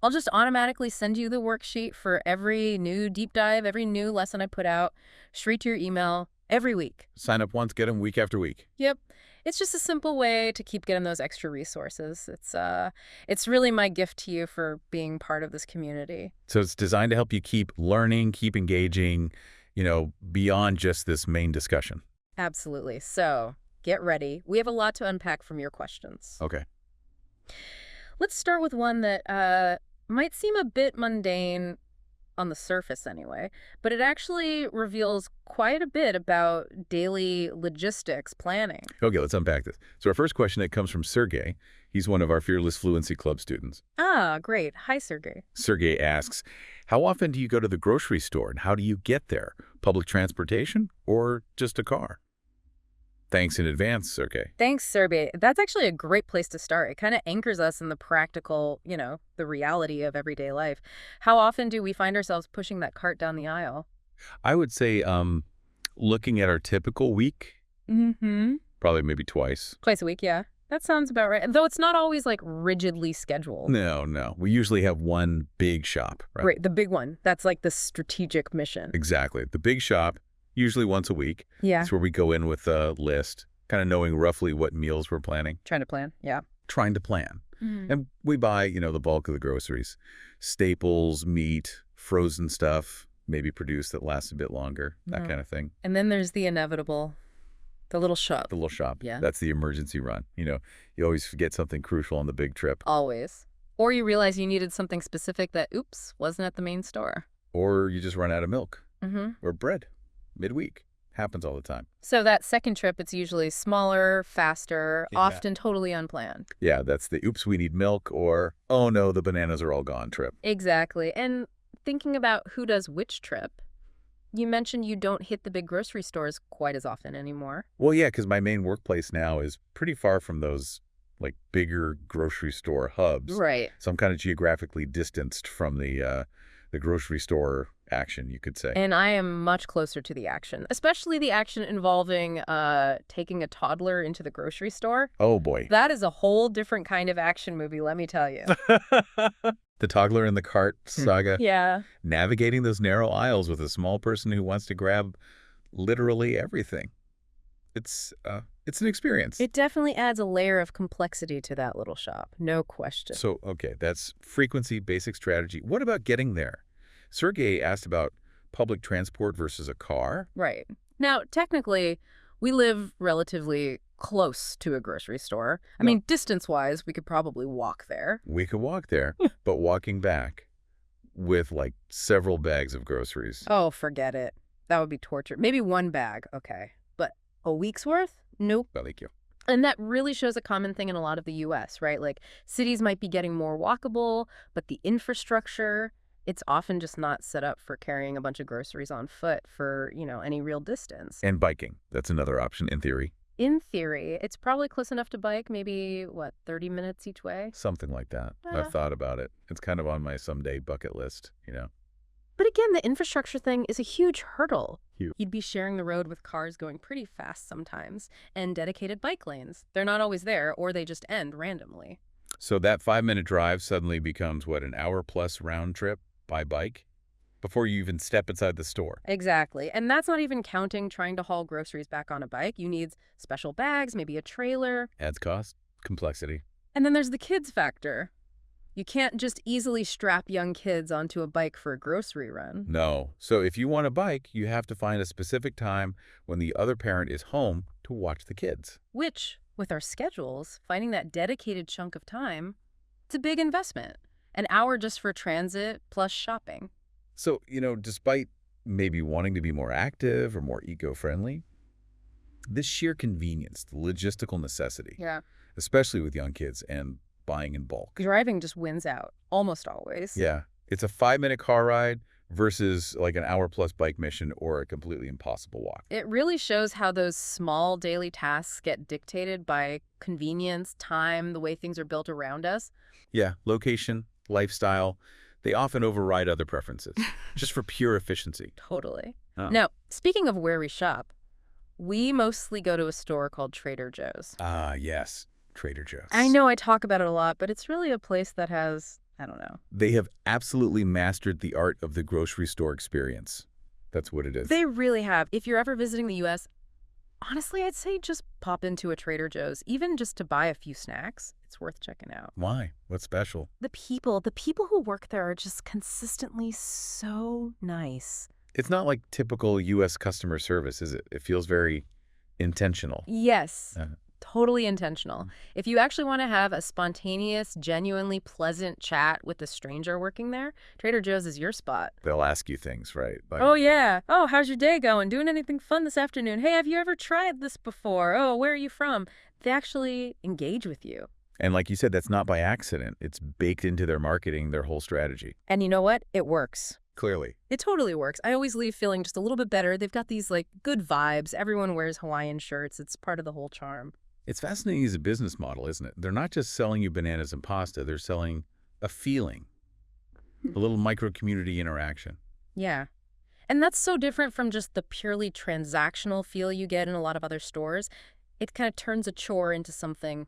I'll just automatically send you the worksheet for every new deep dive, every new lesson I put out, straight to your email every week. Sign up once, get them week after week. Yep. It's just a simple way to keep getting those extra resources. It's really my gift to you for being part of this community. So it's designed to help you keep learning, keep engaging, beyond just this main discussion. Absolutely. So get ready. We have a lot to unpack from your questions. Okay. Let's start with one that might seem a bit mundane on the surface anyway, but it actually reveals quite a bit about daily logistics planning. Okay, let's unpack this. So our first question, it comes from Sergey. He's one of our Fearless Fluency Club students. Ah, great. Hi, Sergey. Sergey asks, how often do you go to the grocery store and how do you get there? Public transportation or just a car? Thanks in advance, Sergey. Thanks, Sergey. That's actually a great place to start. It kind of anchors us in the practical, the reality of everyday life. How often do we find ourselves pushing that cart down the aisle? I would say looking at our typical week, Mm-hmm. probably maybe twice. Twice a week, yeah. That sounds about right. Though it's not always like rigidly scheduled. No, no. We usually have one big shop, right? Right, the big one. That's like the strategic mission. Exactly. The big shop, usually once a week. Yeah. It's where we go in with a list, kind of knowing roughly what meals we're planning. Trying to plan, yeah. Trying to plan. Mm. And we buy, the bulk of the groceries. Staples, meat, frozen stuff, maybe produce that lasts a bit longer, that kind of thing. And then there's the inevitable, the little shop. The little shop. Yeah. That's the emergency run. You always forget something crucial on the big trip. Always. Or you realize you needed something specific that, oops, wasn't at the main store. Or you just run out of milk. Mm-hmm. Or bread midweek. Happens all the time. So that second trip, it's usually smaller, faster, Yeah. often totally unplanned. Yeah, that's the oops, we need milk, or oh no, the bananas are all gone trip. Exactly. And thinking about who does which trip, you mentioned you don't hit the big grocery stores quite as often anymore. Well, yeah, because my main workplace now is pretty far from those like bigger grocery store hubs. Right. So I'm kind of geographically distanced from the grocery store action, you could say. And I am much closer to the action, especially the action involving taking a toddler into the grocery store. Oh, boy. That is a whole different kind of action movie, let me tell you. The toddler in the cart saga. Yeah. Navigating those narrow aisles with a small person who wants to grab literally everything. It's an experience. It definitely adds a layer of complexity to that little shop, no question. So, okay, that's frequency, basic strategy. What about getting there? Sergey asked about public transport versus a car. Right. Now, technically, we live relatively close to a grocery store. I mean, distance-wise, we could probably walk there. We could walk there, but walking back with like several bags of groceries. Oh, forget it. That would be torture. Maybe one bag, okay. But a week's worth? Nope. Thank you. And that really shows a common thing in a lot of the U.S., right? Like, cities might be getting more walkable, but the infrastructure, it's often just not set up for carrying a bunch of groceries on foot for, any real distance. And biking. That's another option in theory. In theory, it's probably close enough to bike, maybe, 30 minutes each way? Something like that. I've thought about it. It's kind of on my someday bucket list, But again, the infrastructure thing is a huge hurdle. Huge. You'd be sharing the road with cars going pretty fast sometimes, and dedicated bike lanes. They're not always there, or they just end randomly. So that 5-minute drive suddenly becomes, an hour-plus round trip by bike before you even step inside the store. Exactly. And that's not even counting trying to haul groceries back on a bike. You need special bags, maybe a trailer. Adds cost, complexity. And then there's the kids factor. You can't just easily strap young kids onto a bike for a grocery run. No. So if you want a bike, you have to find a specific time when the other parent is home to watch the kids. Which, with our schedules, finding that dedicated chunk of time, it's a big investment. An hour just for transit plus shopping. So, despite maybe wanting to be more active or more eco-friendly, this sheer convenience, the logistical necessity, Yeah. especially with young kids and buying in bulk. Driving just wins out, almost always. Yeah. It's a 5-minute car ride versus like an hour-plus bike mission or a completely impossible walk. It really shows how those small daily tasks get dictated by convenience, time, the way things are built around us. Yeah. Location, lifestyle, they often override other preferences just for pure efficiency. Totally. Oh. Now, speaking of where we shop, we mostly go to a store called Trader Joe's. Ah, yes. Trader Joe's. I know I talk about it a lot, but it's really a place that has, I don't know. They have absolutely mastered the art of the grocery store experience. That's what it is. They really have. If you're ever visiting the U.S., honestly, I'd say just pop into a Trader Joe's, even just to buy a few snacks. It's worth checking out. Why? What's special? The people who work there are just consistently so nice. It's not like typical U.S. customer service, is it? It feels very intentional. Yes. Uh-huh. Totally intentional. If you actually want to have a spontaneous, genuinely pleasant chat with a stranger working there, Trader Joe's is your spot. They'll ask you things, right? Like, Oh, yeah. Oh, how's your day going? Doing anything fun this afternoon? Hey, have you ever tried this before? Oh, where are you from? They actually engage with you. and like you said, that's not by accident. It's baked into their marketing, their whole strategy. And you know what? It works. Clearly. It totally works. I always leave feeling just a little bit better. They've got these, good vibes. Everyone wears Hawaiian shirts. It's part of the whole charm. It's fascinating as a business model, isn't it? They're not just selling you bananas and pasta. They're selling a feeling, a little micro-community interaction. Yeah. And that's so different from just the purely transactional feel you get in a lot of other stores. It kind of turns a chore into something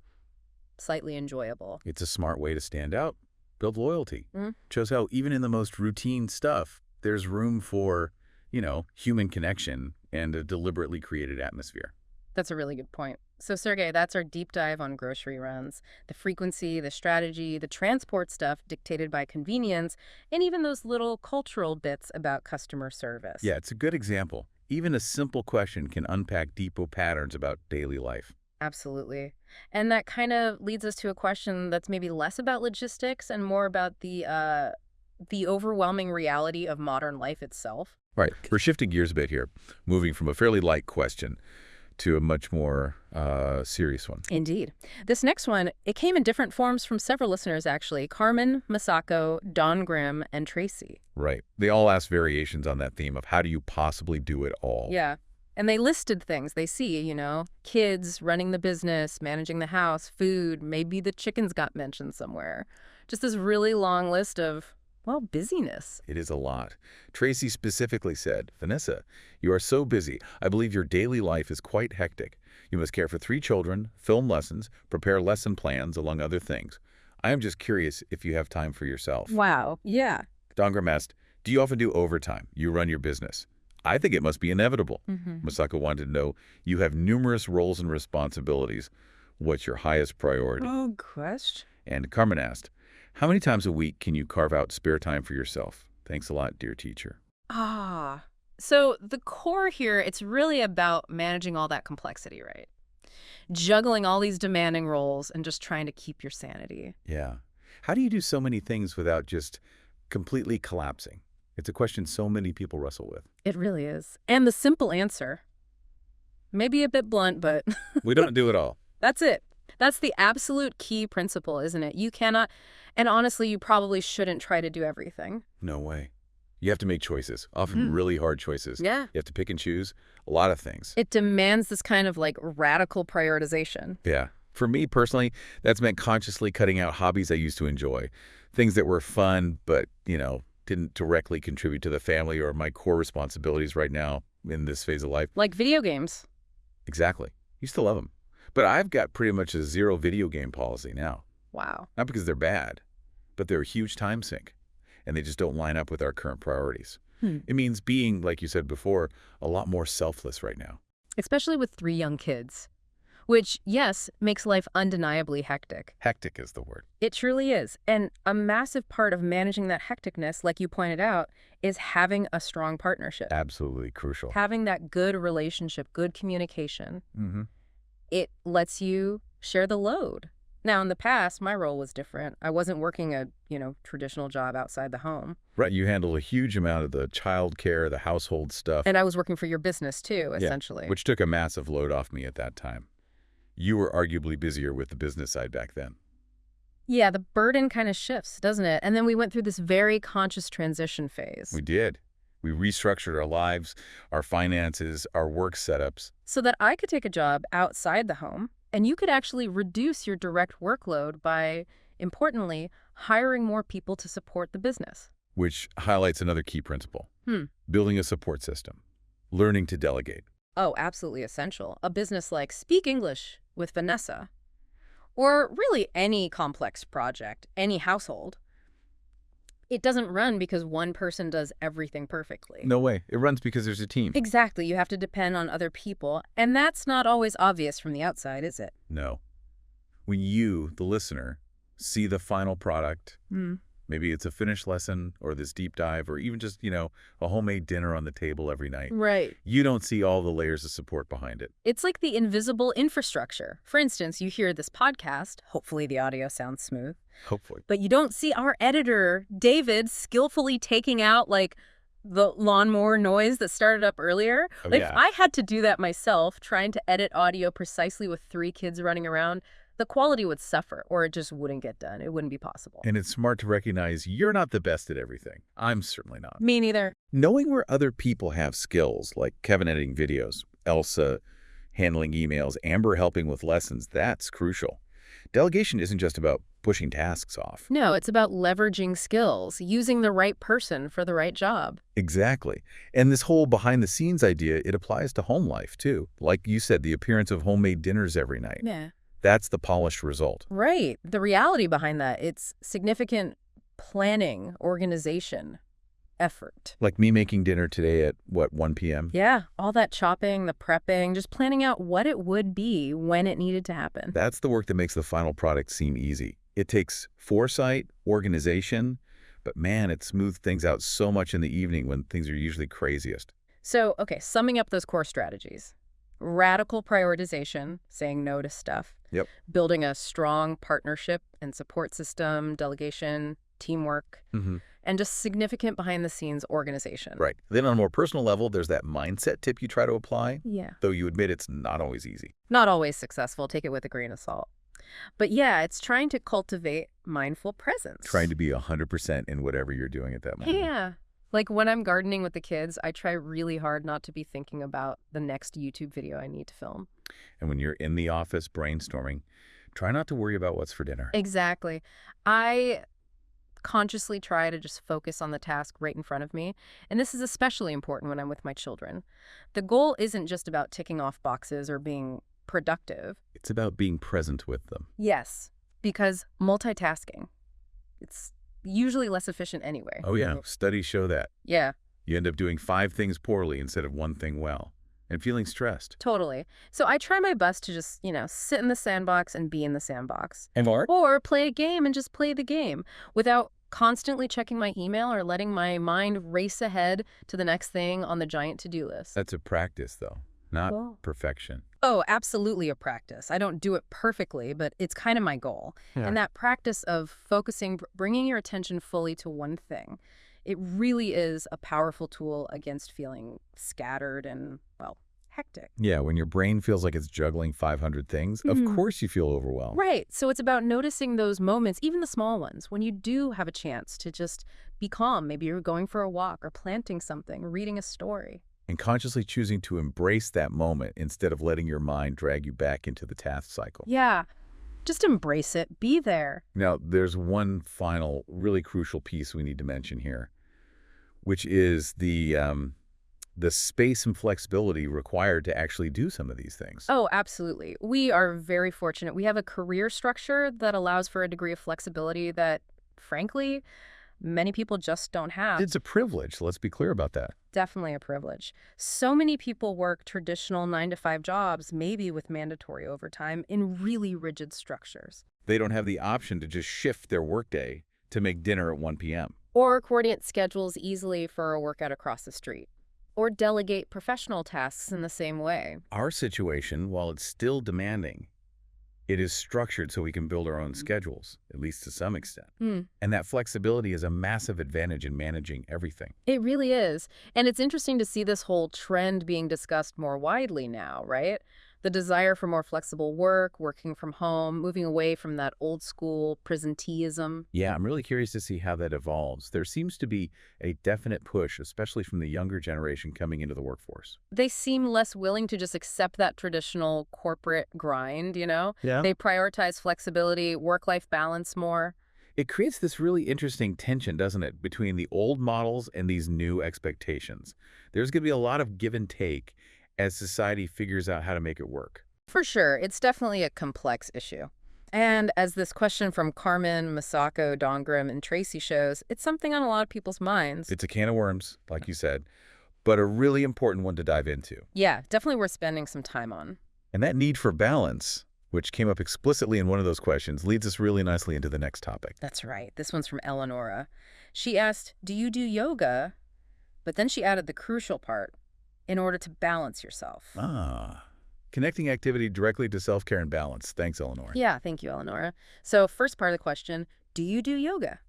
slightly enjoyable. It's a smart way to stand out, build loyalty. Mm, Shows how even in the most routine stuff, there's room for, human connection and a deliberately created atmosphere. that's a really good point. So, Sergey, that's our deep dive on grocery runs. The frequency, the strategy, the transport stuff dictated by convenience, and even those little cultural bits about customer service. Yeah, it's a good example. Even a simple question can unpack deeper patterns about daily life. Absolutely. And that kind of leads us to a question that's maybe less about logistics and more about the overwhelming reality of modern life itself. Right. We're shifting gears a bit here, moving from a fairly light question to a much more serious one. Indeed. This next one, it came in different forms from several listeners, actually. Carmen, Masako, Don Grimm, and Tracy. Right. They all ask variations on that theme of how do you possibly do it all? Yeah. And they listed things they see, kids, running the business, managing the house, food, maybe the chickens got mentioned somewhere. Just this really long list of, well, busyness. It is a lot. Tracy specifically said, Vanessa, you are so busy. I believe your daily life is quite hectic. You must care for 3 children, film lessons, prepare lesson plans, among other things. I am just curious if you have time for yourself. Wow. Yeah. Dongram asked, do you often do overtime? You run your business. I think it must be inevitable. Mm-hmm. Masako wanted to know, you have numerous roles and responsibilities. What's your highest priority? Oh, gosh. And Carmen asked, how many times a week can you carve out spare time for yourself? Thanks a lot, dear teacher. Ah. So the core here, it's really about managing all that complexity, right? Juggling all these demanding roles and just trying to keep your sanity. Yeah. How do you do so many things without just completely collapsing? It's a question so many people wrestle with. It really is. And the simple answer, maybe a bit blunt, but We don't do it all. that's it. That's the absolute key principle, isn't it? You cannot, and honestly, you probably shouldn't try to do everything. No way. You have to make choices, often really hard choices. Yeah. You have to pick and choose a lot of things. It demands this kind of radical prioritization. Yeah. For me personally, that's meant consciously cutting out hobbies I used to enjoy. Things that were fun, but, didn't directly contribute to the family or my core responsibilities right now in this phase of life. Like video games. Exactly. Used to love them. But I've got pretty much a 0 video game policy now. Wow. Not because they're bad, but they're a huge time sink, and they just don't line up with our current priorities. It means being, like you said before, a lot more selfless right now. Especially with 3 young kids. Which, yes, makes life undeniably hectic. Hectic is the word. It truly is. And a massive part of managing that hecticness, like you pointed out, is having a strong partnership. Absolutely crucial. Having that good relationship, good communication. Mm-hmm. It lets you share the load. Now, in the past, my role was different. I wasn't working a, traditional job outside the home. Right, you handle a huge amount of the child care, the household stuff. And I was working for your business, too, essentially. Yeah, which took a massive load off me at that time. You were arguably busier with the business side back then. Yeah, the burden kind of shifts, doesn't it? And then we went through this very conscious transition phase. We did. We restructured our lives, our finances, our work setups. So that I could take a job outside the home, and you could actually reduce your direct workload by, importantly, hiring more people to support the business. Which highlights another key principle. Building a support system. Learning to delegate. Oh, absolutely essential. A business like Speak English with Vanessa, or really any complex project, any household, it doesn't run because one person does everything perfectly. No way. It runs because there's a team. Exactly. You have to depend on other people, and that's not always obvious from the outside, is it? No. When you, the listener, see the final product, maybe it's a finished lesson or this deep dive or even just, a homemade dinner on the table every night. Right. You don't see all the layers of support behind it. It's like the invisible infrastructure. For instance, you hear this podcast. Hopefully the audio sounds smooth. Hopefully. But you don't see our editor, David, skillfully taking out, the lawnmower noise that started up earlier. Oh, If yeah. I had to do that myself, trying to edit audio precisely with 3 kids running around, the quality would suffer, or it just wouldn't get done. It wouldn't be possible. And it's smart to recognize you're not the best at everything. I'm certainly not. Me neither. Knowing where other people have skills, like Kevin editing videos, Elsa handling emails, Amber helping with lessons, that's crucial. Delegation isn't just about pushing tasks off. No, it's about leveraging skills, using the right person for the right job. Exactly. And this whole behind-the-scenes idea, it applies to home life, too. Like you said, the appearance of homemade dinners every night. Yeah. That's the polished result. Right. The reality behind that, it's significant planning, organization, effort. Like me making dinner today at, what, 1 p.m.? Yeah, all that chopping, the prepping, just planning out what it would be when it needed to happen. That's the work that makes the final product seem easy. It takes foresight, organization, but man, it smooths things out so much in the evening when things are usually craziest. So, okay, summing up those core strategies. Radical prioritization, saying no to stuff. Yep. Building a strong partnership and support system, delegation, teamwork, and just significant behind-the-scenes organization. Right. Then on a more personal level, there's that mindset tip you try to apply, Yeah. though you admit it's not always easy. Not always successful. Take it with a grain of salt. But yeah, it's trying to cultivate mindful presence. Trying to be 100% in whatever you're doing at that moment. Yeah. Like when I'm gardening with the kids, I try really hard not to be thinking about the next YouTube video I need to film. And when you're in the office brainstorming, try not to worry about what's for dinner. Exactly. I consciously try to just focus on the task right in front of me. And this is especially important when I'm with my children. The goal isn't just about ticking off boxes or being productive. It's about being present with them. Yes, because multitasking, it's usually less efficient anyway. Oh yeah, studies show that. Yeah, You end up doing 5 things poorly instead of 1 thing well, and feeling stressed. totally. So I try my best to just, sit in the sandbox and be in the sandbox. And Mark? Or play a game and just play the game without constantly checking my email or letting my mind race ahead to the next thing on the giant to-do list. That's a practice, though, not Cool. perfection. Oh, absolutely a practice. I don't do it perfectly, but it's kind of my goal. Yeah. And that practice of focusing, bringing your attention fully to one thing, it really is a powerful tool against feeling scattered and, well, hectic. Yeah, when your brain feels like it's juggling 500 things, of course you feel overwhelmed. Right. So it's about noticing those moments, even the small ones, when you do have a chance to just be calm. Maybe you're going for a walk or planting something, reading a story. And consciously choosing to embrace that moment instead of letting your mind drag you back into the task cycle. Yeah. Just embrace it. Be there. Now, there's one final really crucial piece we need to mention here, which is the space and flexibility required to actually do some of these things. Oh, absolutely. We are very fortunate. We have a career structure that allows for a degree of flexibility that, frankly, many people just don't have. It's a privilege. Let's be clear about that. Definitely a privilege. So many people work traditional 9-to-5 jobs, maybe with mandatory overtime, in really rigid structures. They don't have the option to just shift their workday to make dinner at 1 p.m. Or coordinate schedules easily for a workout across the street. Or delegate professional tasks in the same way. Our situation, while it's still demanding, it is structured so we can build our own schedules, at least to some extent. And that flexibility is a massive advantage in managing everything. It really is. And it's interesting to see this whole trend being discussed more widely now, right? The desire for more flexible work, working from home, moving away from that old school presenteeism. Yeah, I'm really curious to see how that evolves. There seems to be a definite push, especially from the younger generation coming into the workforce. They seem less willing to just accept that traditional corporate grind, Yeah. They prioritize flexibility, work-life balance more. It creates this really interesting tension, doesn't it, between the old models and these new expectations. There's going to be a lot of give and take as society figures out how to make it work. For sure, it's definitely a complex issue. And as this question from Carmen, Masako, Dongrim, and Tracy shows, it's something on a lot of people's minds. It's a can of worms, like you said, but a really important one to dive into. Yeah, definitely worth spending some time on. And that need for balance, which came up explicitly in one of those questions, leads us really nicely into the next topic. That's right. This one's from Eleonora. She asked, do you do yoga? But then she added the crucial part, in order to balance yourself. Connecting activity directly to self-care and balance. Thanks, Eleanor. Yeah, thank you, Eleonora. So first part of the question, do you do yoga?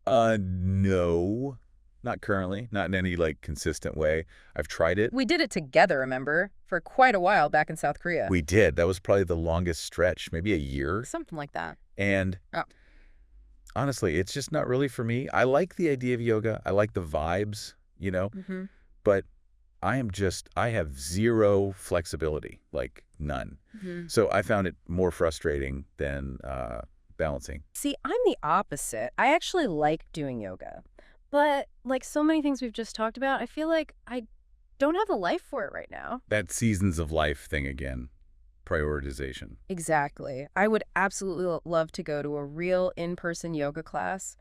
No. Not currently. Not in any, consistent way. I've tried it. We did it together, remember? For quite a while back in South Korea. We did. That was probably the longest stretch, maybe a year. Something like that. And honestly, it's just not really for me. I like the idea of yoga. I like the vibes, but I have zero flexibility, like none. Mhm. So I found it more frustrating than balancing. See, I'm the opposite. I actually like doing yoga. But like so many things we've just talked about, I feel like I don't have a life for it right now. That seasons of life thing again, prioritization. Exactly. I would absolutely love to go to a real in-person yoga class.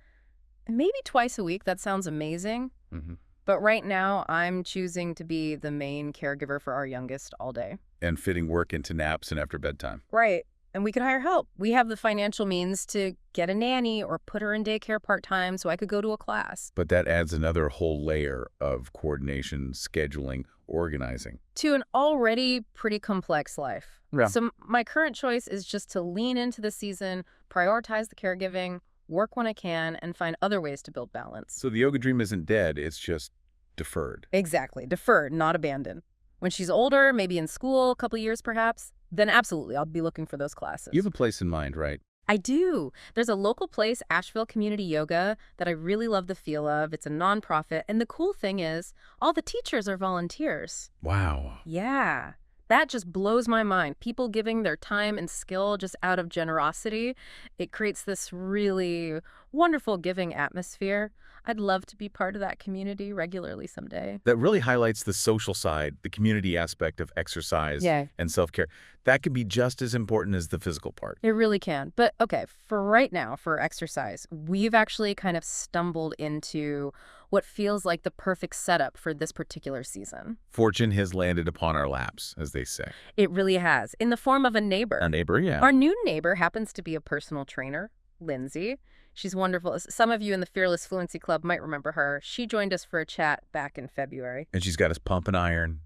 Maybe twice a week. That sounds amazing. Hmm. But right now, I'm choosing to be the main caregiver for our youngest all day. And fitting work into naps and after bedtime. Right. And we could hire help. We have the financial means to get a nanny or put her in daycare part-time so I could go to a class. But that adds another whole layer of coordination, scheduling, organizing. To an already pretty complex life. Yeah. So my current choice is just to lean into the season, prioritize the caregiving, work when I can, and find other ways to build balance. So the yoga dream isn't dead, it's just deferred. Exactly. Deferred, not abandoned. When she's older, maybe in school, a couple years perhaps, then absolutely, I'll be looking for those classes. You have a place in mind, right? I do. There's a local place, Asheville Community Yoga, that I really love the feel of. It's a nonprofit. And the cool thing is, all the teachers are volunteers. Wow. Yeah. That just blows my mind. People giving their time and skill just out of generosity. It creates this really wonderful giving atmosphere. I'd love to be part of that community regularly someday. That really highlights the social side, the community aspect of exercise Yeah. and self-care. That can be just as important as the physical part. It really can. But okay, for right now, for exercise, we've actually kind of stumbled into what feels like the perfect setup for this particular season. Fortune has landed upon our laps, as they say. It really has, in the form of a neighbor. A neighbor, yeah. Our new neighbor happens to be a personal trainer, Lindsay. She's wonderful. Some of you in the Fearless Fluency Club might remember her. She joined us for a chat back in February. And she's got us pumping iron,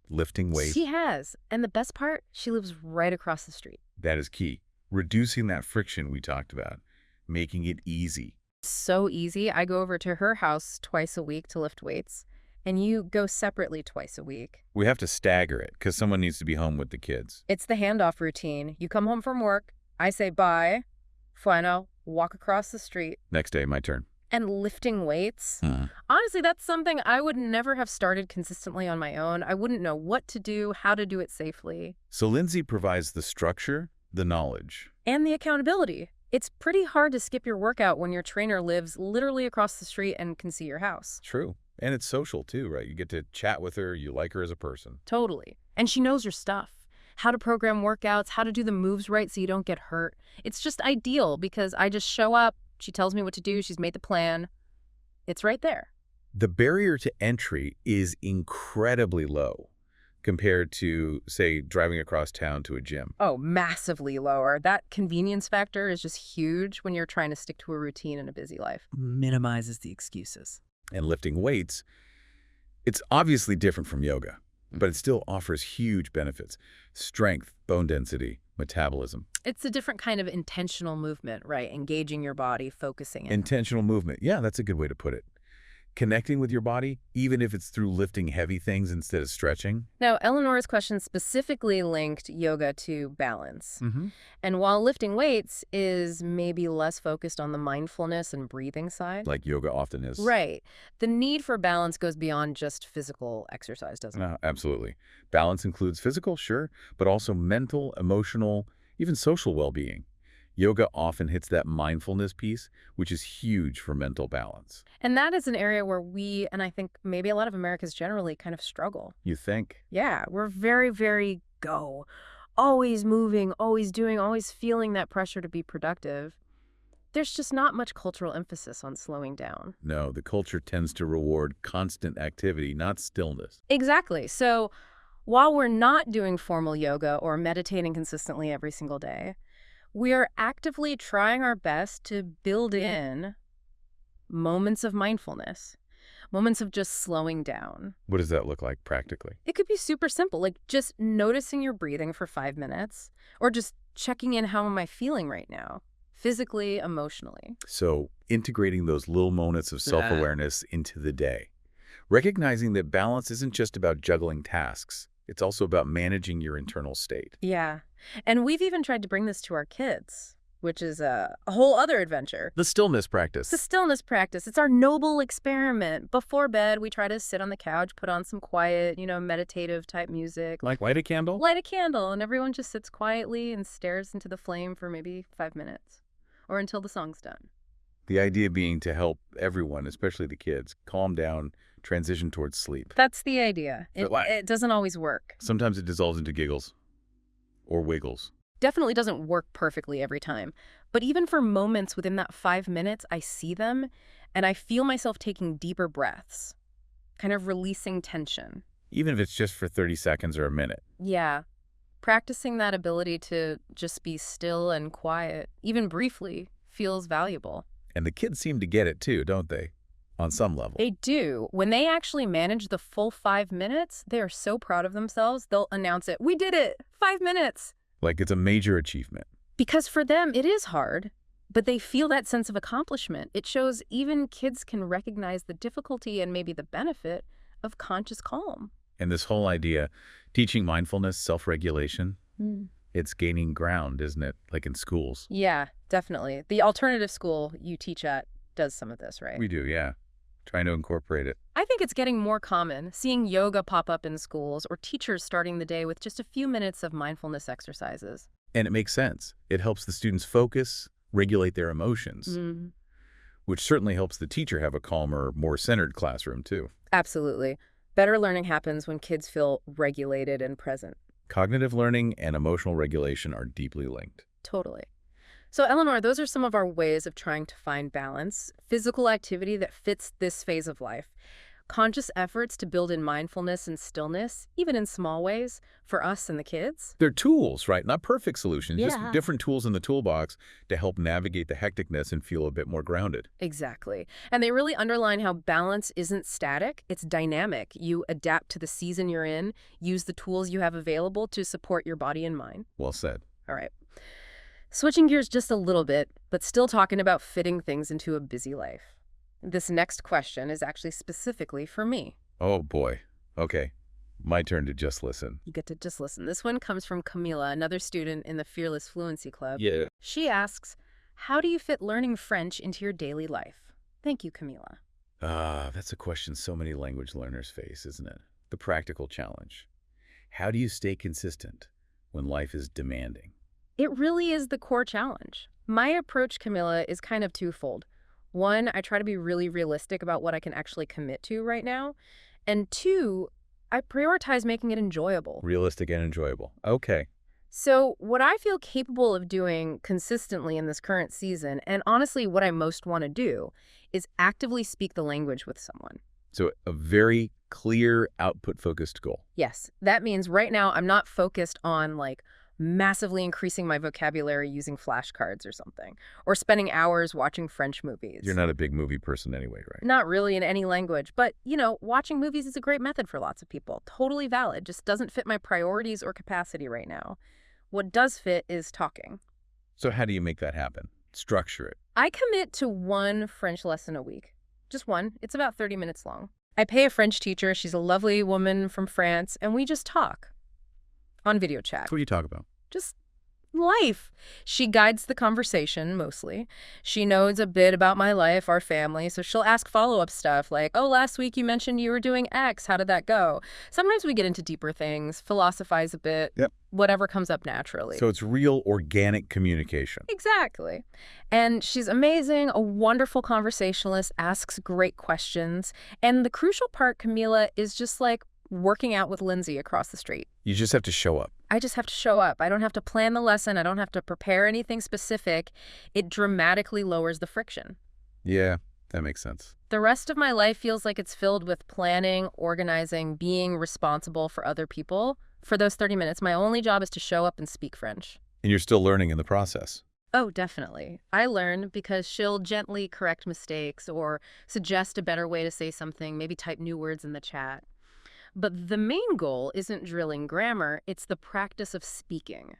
lifting weights. She has. And the best part, she lives right across the street. That is key. Reducing that friction we talked about, making it easy. So easy. I go over to her house twice a week to lift weights, and you go separately twice a week. We have to stagger it because someone needs to be home with the kids. It's the handoff routine. You come home from work, I say bye, final, walk across the street. Next day, my turn. And lifting weights. Honestly, that's something I would never have started consistently on my own. I wouldn't know what to do, how to do it safely. So Lindsay provides the structure, the knowledge. And the accountability. It's pretty hard to skip your workout when your trainer lives literally across the street and can see your house. True. And it's social too, right? You get to chat with her, you like her as a person. Totally. And she knows your stuff. How to program workouts, how to do the moves right so you don't get hurt. It's just ideal because I just show up, she tells me what to do, she's made the plan. It's right there. The barrier to entry is incredibly low compared to, say, driving across town to a gym. Oh, massively lower. That convenience factor is just huge when you're trying to stick to a routine in a busy life. Minimizes the excuses. And lifting weights, it's obviously different from yoga, but it still offers huge benefits. Strength, bone density, metabolism. It's a different kind of intentional movement, right? Engaging your body, focusing it. Intentional movement. Yeah, that's a good way to put it. Connecting with your body, even if it's through lifting heavy things instead of stretching. Now, Eleanor's question specifically linked yoga to balance. And while lifting weights is maybe less focused on the mindfulness and breathing side. Like yoga often is. Right. The need for balance goes beyond just physical exercise, doesn't it? No, absolutely. Balance includes physical, sure, but also mental, emotional, even social well-being. Yoga often hits that mindfulness piece, which is huge for mental balance. And that is an area where we, and I think maybe a lot of Americans generally, kind of struggle. You think? Yeah, we're very, very go. Always moving, always doing, always feeling that pressure to be productive. There's just not much cultural emphasis on slowing down. No, the culture tends to reward constant activity, not stillness. Exactly. So while we're not doing formal yoga or meditating consistently every single day, we are actively trying our best to build in moments of mindfulness, moments of just slowing down. What does that look like practically? It could be super simple, like just noticing your breathing for 5 minutes, or just checking in, how am I feeling right now, physically, emotionally. So integrating those little moments of self-awareness into the day. Recognizing that balance isn't just about juggling tasks. It's also about managing your internal state. Yeah. And we've even tried to bring this to our kids. which is a whole other adventure. The stillness It's a practice. stillness practice. It's our noble experiment. Before bed, we try to sit on the couch, put on some quiet, meditative type music. Like light a candle? Light a candle, and everyone just sits quietly and stares into the flame for maybe 5 minutes, or until the song's done. The idea being to help everyone, especially the kids, calm down, transition towards sleep. That's the idea. It doesn't always work. Sometimes it dissolves into giggles or wiggles. Definitely doesn't work perfectly every time. But even for moments within that 5 minutes, I see them, and I feel myself taking deeper breaths, kind of releasing tension. Even if it's just for 30 seconds or a minute. Yeah. Practicing that ability to just be still and quiet, even briefly, feels valuable. And the kids seem to get it too, don't they? On some level. They do. When they actually manage the full 5 minutes, they are so proud of themselves, they'll announce it. We did it! 5 minutes! Like it's a major achievement. Because for them, it is hard, but they feel that sense of accomplishment. It shows even kids can recognize the difficulty and maybe the benefit of conscious calm. And this whole idea, teaching mindfulness, self-regulation, it's gaining ground, isn't it? Like in schools. Yeah, definitely. The alternative school you teach at does some of this, right? We do, yeah. Trying to incorporate it. I think it's getting more common, seeing yoga pop up in schools or teachers starting the day with just a few minutes of mindfulness exercises. And it makes sense. It helps the students focus, regulate their emotions, which certainly helps the teacher have a calmer, more centered classroom too. Absolutely. Better learning happens when kids feel regulated and present. Cognitive learning and emotional regulation are deeply linked. Totally. So, Eleanor, those are some of our ways of trying to find balance. Physical activity that fits this phase of life. Conscious efforts to build in mindfulness and stillness, even in small ways, for us and the kids. They're tools, right? Not perfect solutions, just Yeah. different tools in the toolbox to help navigate the hecticness and feel a bit more grounded. Exactly. And they really underline how balance isn't static, it's dynamic. You adapt to the season you're in, use the tools you have available to support your body and mind. Well said. All right. Switching gears just a little bit, but still talking about fitting things into a busy life. This next question is actually specifically for me. Oh boy. Okay. My turn to just listen. You get to just listen. This one comes from Camila, another student in the Fearless Fluency Club. Yeah. She asks, how do you fit learning French into your daily life? Thank you, Camila. That's a question so many language learners face, isn't it? The practical challenge. How do you stay consistent when life is demanding? It really is the core challenge. My approach, Camila, is kind of twofold. One, I try to be really realistic about what I can actually commit to right now. And two, I prioritize making it enjoyable. Realistic and enjoyable. Okay. So what I feel capable of doing consistently in this current season, and honestly what I most want to do, is actively speak the language with someone. So a very clear output-focused goal. Yes, that means right now I'm not focused on massively increasing my vocabulary using flashcards or something, or spending hours watching French movies. You're not a big movie person anyway, right? Not really in any language, but, watching movies is a great method for lots of people. Totally valid, just doesn't fit my priorities or capacity right now. What does fit is talking. So how do you make that happen? Structure it. I commit to one French lesson a week. Just one. It's about 30 minutes long. I pay a French teacher. She's a lovely woman from France, and we just talk on video chat. What do you talk about? Just life. She guides the conversation, mostly. She knows a bit about my life, our family, so she'll ask follow-up stuff like, oh, last week you mentioned you were doing X. How did that go? Sometimes we get into deeper things, philosophize a bit, whatever comes up naturally. So it's real organic communication. Exactly. And she's amazing, a wonderful conversationalist, asks great questions. And the crucial part, Camila, is just like working out with Lindsay across the street. You just have to show up. I just have to show up. I don't have to plan the lesson. I don't have to prepare anything specific. It dramatically lowers the friction. Yeah, that makes sense. The rest of my life feels like it's filled with planning, organizing, being responsible for other people. For those 30 minutes, my only job is to show up and speak French. And you're still learning in the process. Oh, definitely. I learn because she'll gently correct mistakes or suggest a better way to say something, maybe type new words in the chat. But the main goal isn't drilling grammar, it's the practice of speaking.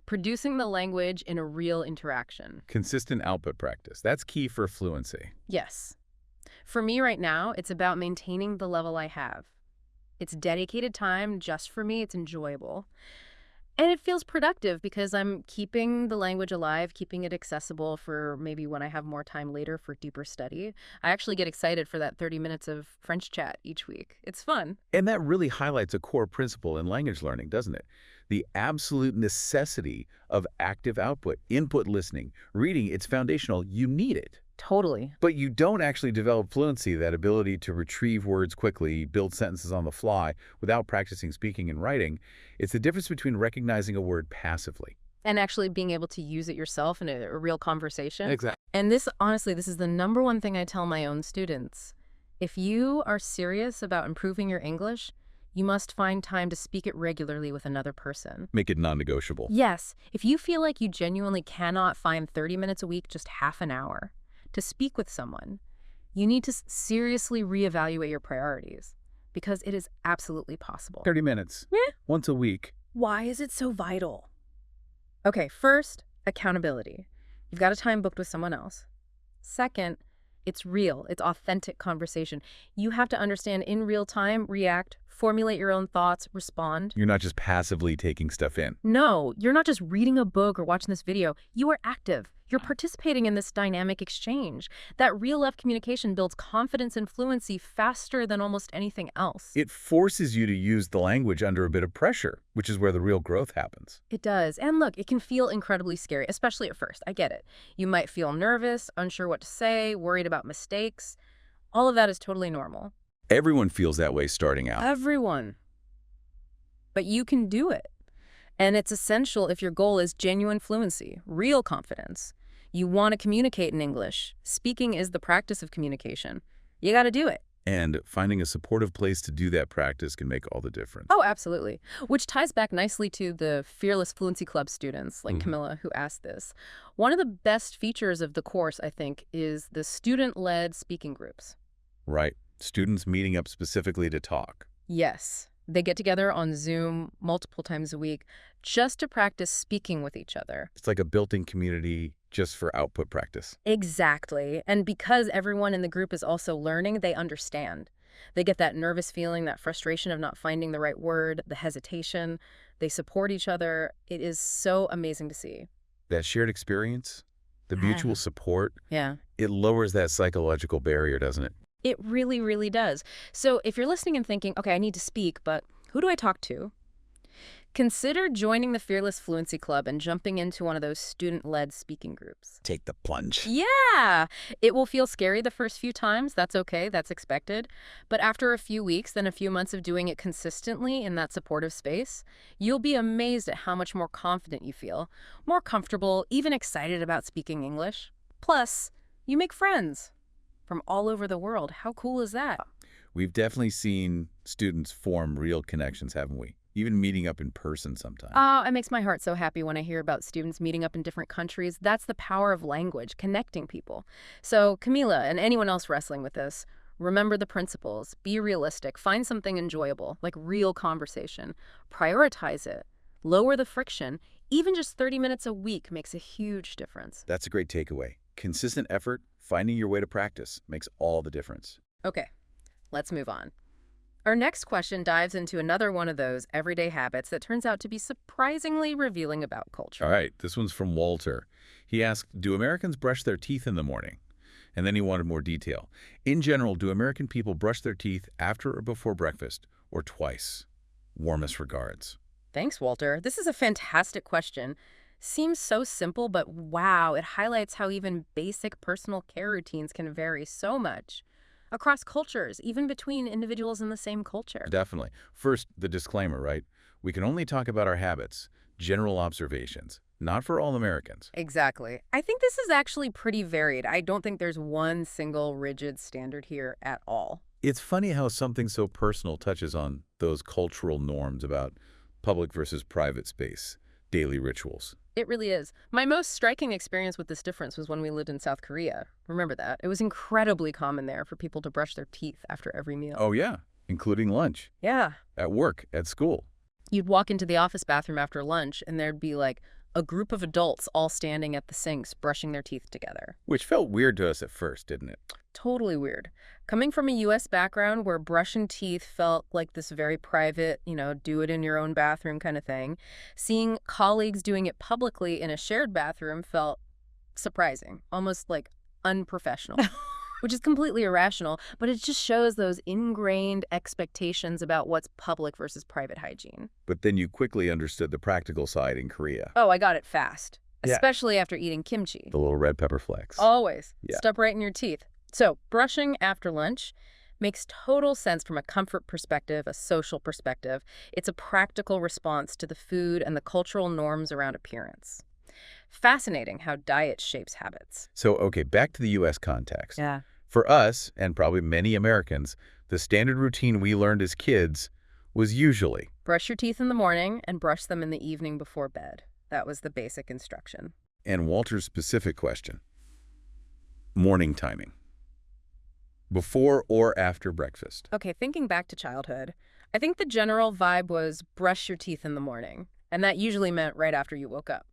Producing the language in a real interaction. Consistent output practice. That's key for fluency. Yes. For me right now, it's about maintaining the level I have. It's dedicated time just for me, it's enjoyable. And it feels productive because I'm keeping the language alive, keeping it accessible for maybe when I have more time later for deeper study. I actually get excited for that 30 minutes of French chat each week. It's fun. And that really highlights a core principle in language learning, doesn't it? The absolute necessity of active output, input listening, reading. It's foundational. You need it. Totally. But you don't actually develop fluency, that ability to retrieve words quickly, build sentences on the fly, without practicing speaking and writing. It's the difference between recognizing a word passively. And actually being able to use it yourself in a real conversation. Exactly. And this, honestly, this is the number one thing I tell my own students. If you are serious about improving your English, you must find time to speak it regularly with another person. Make it non-negotiable. Yes, if you feel like you genuinely cannot find 30 minutes a week, just half an hour, to speak with someone, you need to seriously reevaluate your priorities, because it is absolutely possible. 30 minutes. Yeah. Once a week. Why is it so vital? Okay, first, accountability. You've got a time booked with someone else. Second, it's real. It's authentic conversation. You have to understand in real time, react, formulate your own thoughts, respond. You're not just passively taking stuff in. No, you're not just reading a book or watching this video. You are active. You're participating in this dynamic exchange. That real-life communication builds confidence and fluency faster than almost anything else. It forces you to use the language under a bit of pressure, which is where the real growth happens. It does. And look, it can feel incredibly scary, especially at first. I get it. You might feel nervous, unsure what to say, worried about mistakes. All of that is totally normal. Everyone feels that way starting out. Everyone. But you can do it. And it's essential if your goal is genuine fluency, real confidence. You want to communicate in English. Speaking is the practice of communication. You got to do it. And finding a supportive place to do that practice can make all the difference. Oh, absolutely. Which ties back nicely to the Fearless Fluency Club students, like Camilla, who asked this. One of the best features of the course, I think, is the student-led speaking groups. Right. Students meeting up specifically to talk. Yes. They get together on Zoom multiple times a week just to practice speaking with each other. It's like a built-in community just for output practice. Exactly. And because everyone in the group is also learning, they understand. They get that nervous feeling, that frustration of not finding the right word, the hesitation. They support each other. It is so amazing to see. That shared experience, the mutual support, Yeah. it lowers that psychological barrier, doesn't it? It really, really does. So if you're listening and thinking, okay, I need to speak, but who do I talk to? Consider joining the Fearless Fluency Club and jumping into one of those student-led speaking groups. Take the plunge. Yeah! It will feel scary the first few times. That's okay. That's expected. But after a few weeks, then a few months of doing it consistently in that supportive space, you'll be amazed at how much more confident you feel, more comfortable, even excited about speaking English. Plus, you make friends from all over the world. How cool is that? We've definitely seen students form real connections, haven't we? Even meeting up in person sometimes. Oh, it makes my heart so happy when I hear about students meeting up in different countries. That's the power of language, connecting people. So, Camila and anyone else wrestling with this, remember the principles. Be realistic. Find something enjoyable, like real conversation. Prioritize it. Lower the friction. Even just 30 minutes a week makes a huge difference. That's a great takeaway. Consistent effort, finding your way to practice, makes all the difference. Okay, let's move on. Our next question dives into another one of those everyday habits that turns out to be surprisingly revealing about culture. All right, this one's from Walter. He asked, do Americans brush their teeth in the morning? And then he wanted more detail. In general, do American people brush their teeth after or before breakfast, or twice? Warmest regards. Thanks, Walter. This is a fantastic question. Seems so simple, but wow, it highlights how even basic personal care routines can vary so much across cultures, even between individuals in the same culture. Definitely. First, the disclaimer, right? We can only talk about our habits, general observations, not for all Americans. Exactly. I think this is actually pretty varied. I don't think there's one single rigid standard here at all. It's funny how something so personal touches on those cultural norms about public versus private space, daily rituals. It really is. My most striking experience with this difference was when we lived in South Korea. Remember that? It was incredibly common there for people to brush their teeth after every meal. Oh, yeah, including lunch. Yeah. At work, at school. You'd walk into the office bathroom after lunch, and there'd be like a group of adults all standing at the sinks brushing their teeth together. Which felt weird to us at first, didn't it? Totally weird. Coming from a U.S. background where brushing teeth felt like this very private, do it in your own bathroom kind of thing, seeing colleagues doing it publicly in a shared bathroom felt surprising, almost like unprofessional, which is completely irrational, but it just shows those ingrained expectations about what's public versus private hygiene. But then you quickly understood the practical side in Korea. Oh, I got it fast, Yeah. especially after eating kimchi. The little red pepper flakes. Always. Yeah. Stuck right in your teeth. So, brushing after lunch makes total sense from a comfort perspective, a social perspective. It's a practical response to the food and the cultural norms around appearance. Fascinating how diet shapes habits. So, okay, back to the U.S. context. Yeah. For us, and probably many Americans, the standard routine we learned as kids was usually Brush your teeth in the morning and brush them in the evening before bed. That was the basic instruction. And Walter's specific question, morning timing. Before or after breakfast? Okay, thinking back to childhood, I think the general vibe was brush your teeth in the morning. And that usually meant right after you woke up,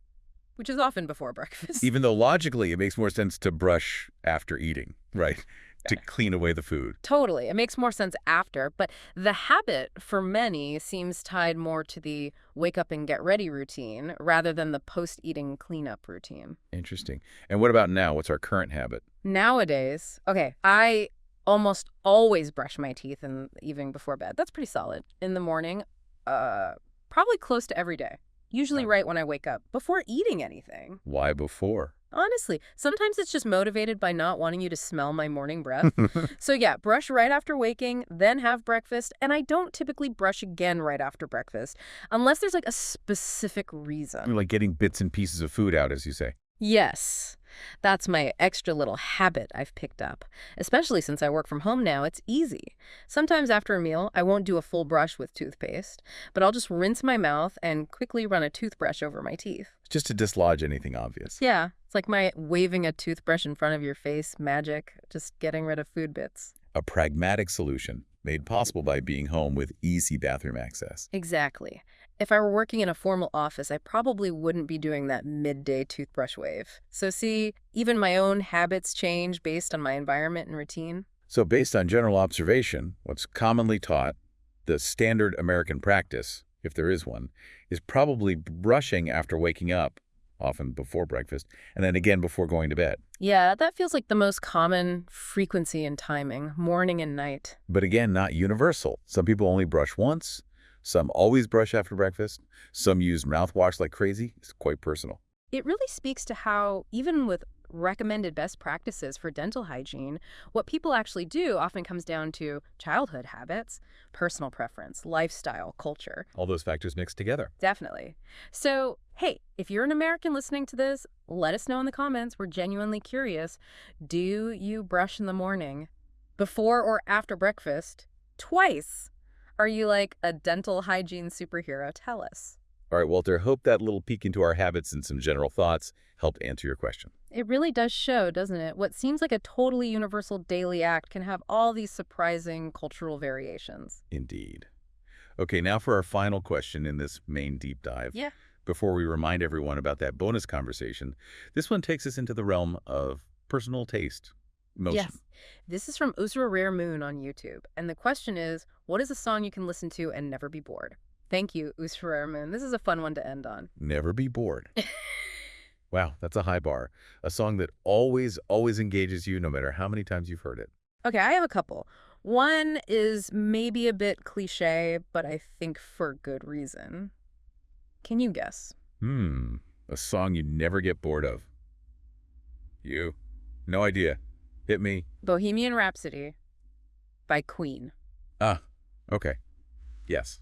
which is often before breakfast. Even though logically it makes more sense to brush after eating, right? To clean away the food. Totally. It makes more sense after, but the habit for many seems tied more to the wake up and get ready routine rather than the post-eating cleanup routine. Interesting. And what about now? What's our current habit? Nowadays, okay, I almost always brush my teeth in the evening before bed. That's pretty solid. In the morning, probably close to every day. Usually right when I wake up, before eating anything. Why before? Honestly, sometimes it's just motivated by not wanting you to smell my morning breath. So yeah, brush right after waking, then have breakfast, and I don't typically brush again right after breakfast, unless there's like a specific reason. Like getting bits and pieces of food out, as you say. Yes, that's my extra little habit I've picked up. Especially since I work from home now, it's easy. Sometimes after a meal, I won't do a full brush with toothpaste, but I'll just rinse my mouth and quickly run a toothbrush over my teeth. Just to dislodge anything obvious. Yeah, it's like my waving a toothbrush in front of your face magic, just getting rid of food bits. A pragmatic solution made possible by being home with easy bathroom access. Exactly. If I were working in a formal office, I probably wouldn't be doing that midday toothbrush wave. So see, even my own habits change based on my environment and routine. So based on general observation, what's commonly taught, the standard American practice, if there is one, is probably brushing after waking up, often before breakfast, and then again before going to bed. Yeah, that feels like the most common frequency and timing, morning and night. But again, not universal. Some people only brush once. Some always brush after breakfast. Some use mouthwash like crazy. It's quite personal. It really speaks to how, even with recommended best practices for dental hygiene, what people actually do often comes down to childhood habits, personal preference, lifestyle, culture. All those factors mixed together. Definitely. So, hey, if you're an American listening to this, let us know in the comments. We're genuinely curious. Do you brush in the morning, before or after breakfast, twice? Are you like a dental hygiene superhero? Tell us. All right, Walter, hope that little peek into our habits and some general thoughts helped answer your question. It really does show, doesn't it? What seems like a totally universal daily act can have all these surprising cultural variations. Indeed. Okay, now for our final question in this main deep dive. Yeah. Before we remind everyone about that bonus conversation, this one takes us into the realm of personal taste, emotion. Yes. This is from Usra Rare Moon on YouTube. And the question is, what is a song you can listen to and never be bored? Thank you, Usra Rare Moon. This is a fun one to end on. Never be bored. Wow, that's a high bar. A song that always engages you no matter how many times you've heard it. Okay, I have a couple. One is maybe a bit cliche, but I think for good reason. Can you guess? A song you never get bored of. You? No idea. Hit me. Bohemian Rhapsody by Queen. Ah, okay. Yes.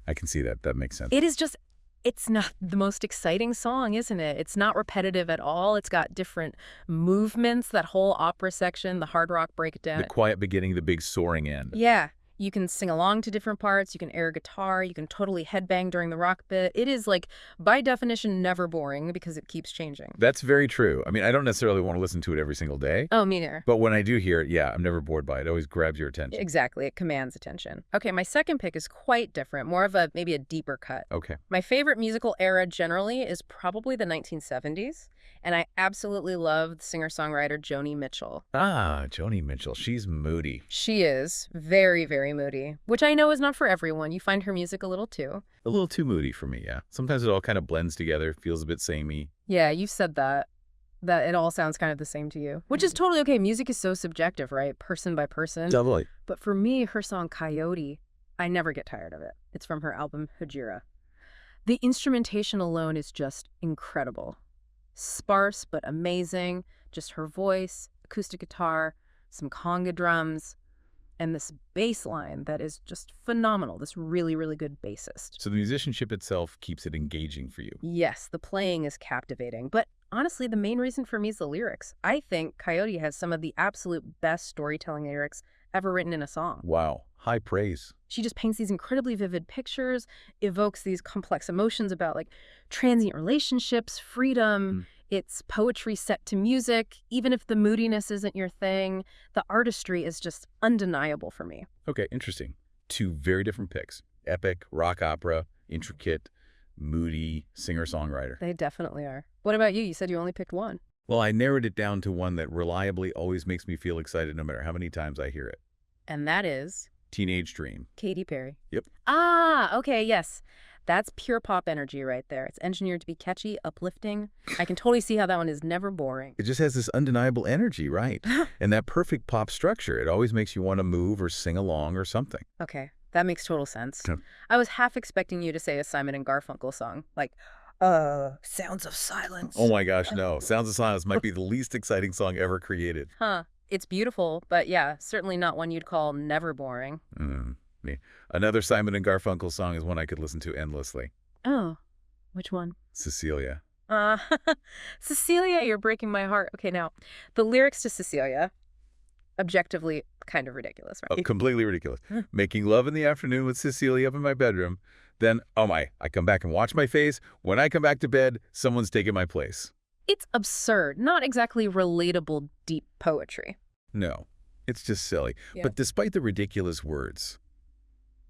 I can see that. That makes sense. It is just, it's not the most exciting song, isn't it? It's not repetitive at all. It's got different movements, that whole opera section, the hard rock breakdown. The quiet beginning, the big soaring end. Yeah. You can sing along to different parts, you can air guitar, you can totally headbang during the rock bit. It is, like, by definition, never boring because it keeps changing. That's very true. I mean, I don't necessarily want to listen to it every single day. Oh, me neither. But when I do hear it, yeah, I'm never bored by it. It always grabs your attention. Exactly. It commands attention. Okay, my second pick is quite different, more of maybe a deeper cut. Okay. My favorite musical era generally is probably the 1970s, and I absolutely love the singer-songwriter Joni Mitchell. Ah, Joni Mitchell. She's moody. She is very, very moody, which I know is not for everyone. You find her music a little too. A little too moody for me, yeah. Sometimes it all kind of blends together, feels a bit samey. Yeah, you said that it all sounds kind of the same to you, which is totally okay. Music is so subjective, right? Person by person. Totally. But for me, her song Coyote, I never get tired of it. It's from her album Hajira. The instrumentation alone is just incredible. Sparse but amazing. Just her voice, acoustic guitar, some conga drums, and this bass line that is just phenomenal. This really, really good bassist. So the musicianship itself keeps it engaging for you. Yes, the playing is captivating. But honestly, the main reason for me is the lyrics. I think Coyote has some of the absolute best storytelling lyrics ever written in a song. Wow. High praise. She just paints these incredibly vivid pictures, evokes these complex emotions about, like, transient relationships, freedom. It's poetry set to music. Even if the moodiness isn't your thing, the artistry is just undeniable for me. Okay, interesting. Two very different picks. Epic, rock opera, intricate, moody, singer-songwriter. They definitely are. What about you? You said you only picked one. Well, I narrowed it down to one that reliably always makes me feel excited no matter how many times I hear it. And that is Teenage Dream. Katy Perry. Yep. Ah, okay, yes. That's pure pop energy right there. It's engineered to be catchy, uplifting. I can totally see how that one is never boring. It just has this undeniable energy, right? And that perfect pop structure. It always makes you want to move or sing along or something. Okay, that makes total sense. Yeah. I was half expecting you to say a Simon and Garfunkel song, like, Sounds of Silence. Oh my gosh, no. Sounds of Silence might be the least exciting song ever created. Huh. It's beautiful, but yeah, certainly not one you'd call never boring. Another Simon and Garfunkel song is one I could listen to endlessly. Oh, which one? Cecilia. Cecilia, you're breaking my heart. Okay, now, the lyrics to Cecilia, objectively kind of ridiculous, right? Oh, completely ridiculous. Making love in the afternoon with Cecilia up in my bedroom. Then, I come back and watch my face. When I come back to bed, someone's taken my place. It's absurd, not exactly relatable deep poetry. No, it's just silly. Yeah. But despite the ridiculous words,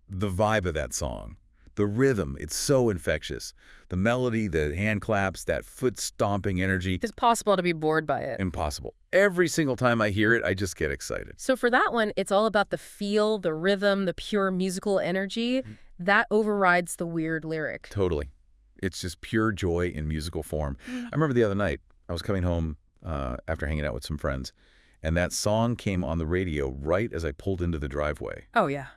the vibe of that song, the rhythm, it's so infectious. The melody, the hand claps, that foot-stomping energy. It's possible to be bored by it. Impossible. Every single time I hear it, I just get excited. So for that one, it's all about the feel, the rhythm, the pure musical energy. That overrides the weird lyric. Totally. It's just pure joy in musical form. I remember the other night, I was coming home after hanging out with some friends, and that song came on the radio right as I pulled into the driveway. Oh, yeah.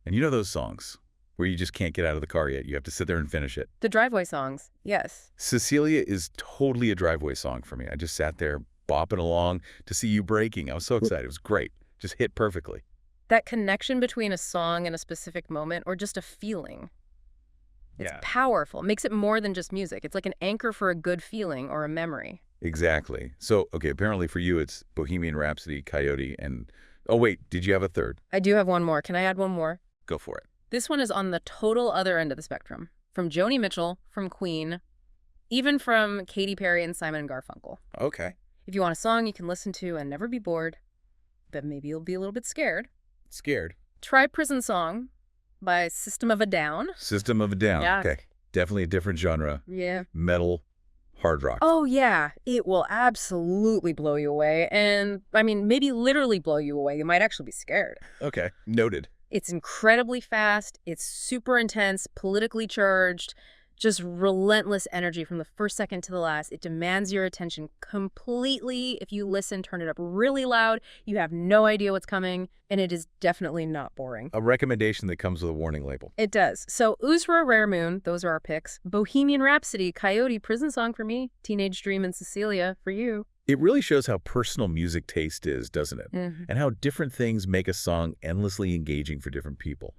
And you know those songs where you just can't get out of the car yet. You have to sit there and finish it. The driveway songs, yes. Cecilia is totally a driveway song for me. I just sat there bopping along to see you breaking. I was so excited. It was great. Just hit perfectly. That connection between a song and a specific moment or just a feeling. It's powerful. It makes it more than just music. It's like an anchor for a good feeling or a memory. Exactly. So, okay, apparently for you it's Bohemian Rhapsody, Coyote, and... Oh, wait, did you have a third? I do have one more. Can I add one more? Go for it. This one is on the total other end of the spectrum. From Joni Mitchell, from Queen, even from Katy Perry and Simon and Garfunkel. Okay. If you want a song you can listen to and never be bored, but maybe you'll be a little bit scared, Scared. try Prison Song by System of a Down. System of a Down. Yeah. Okay. Definitely a different genre. Yeah. Metal, hard rock. Oh, yeah. It will absolutely blow you away. And, I mean, maybe literally blow you away. You might actually be scared. Okay. Noted. It's incredibly fast. It's super intense, politically charged, just relentless energy from the first second to the last. It demands your attention completely. If you listen, turn it up really loud. You have no idea what's coming, and it is definitely not boring. A recommendation that comes with a warning label. It does. So Uzra, Rare Moon, those are our picks. Bohemian Rhapsody, Coyote, Prison Song for me. Teenage Dream and Cecilia for you. It really shows how personal music taste is, doesn't it? Mm-hmm. And how different things make a song endlessly engaging for different people.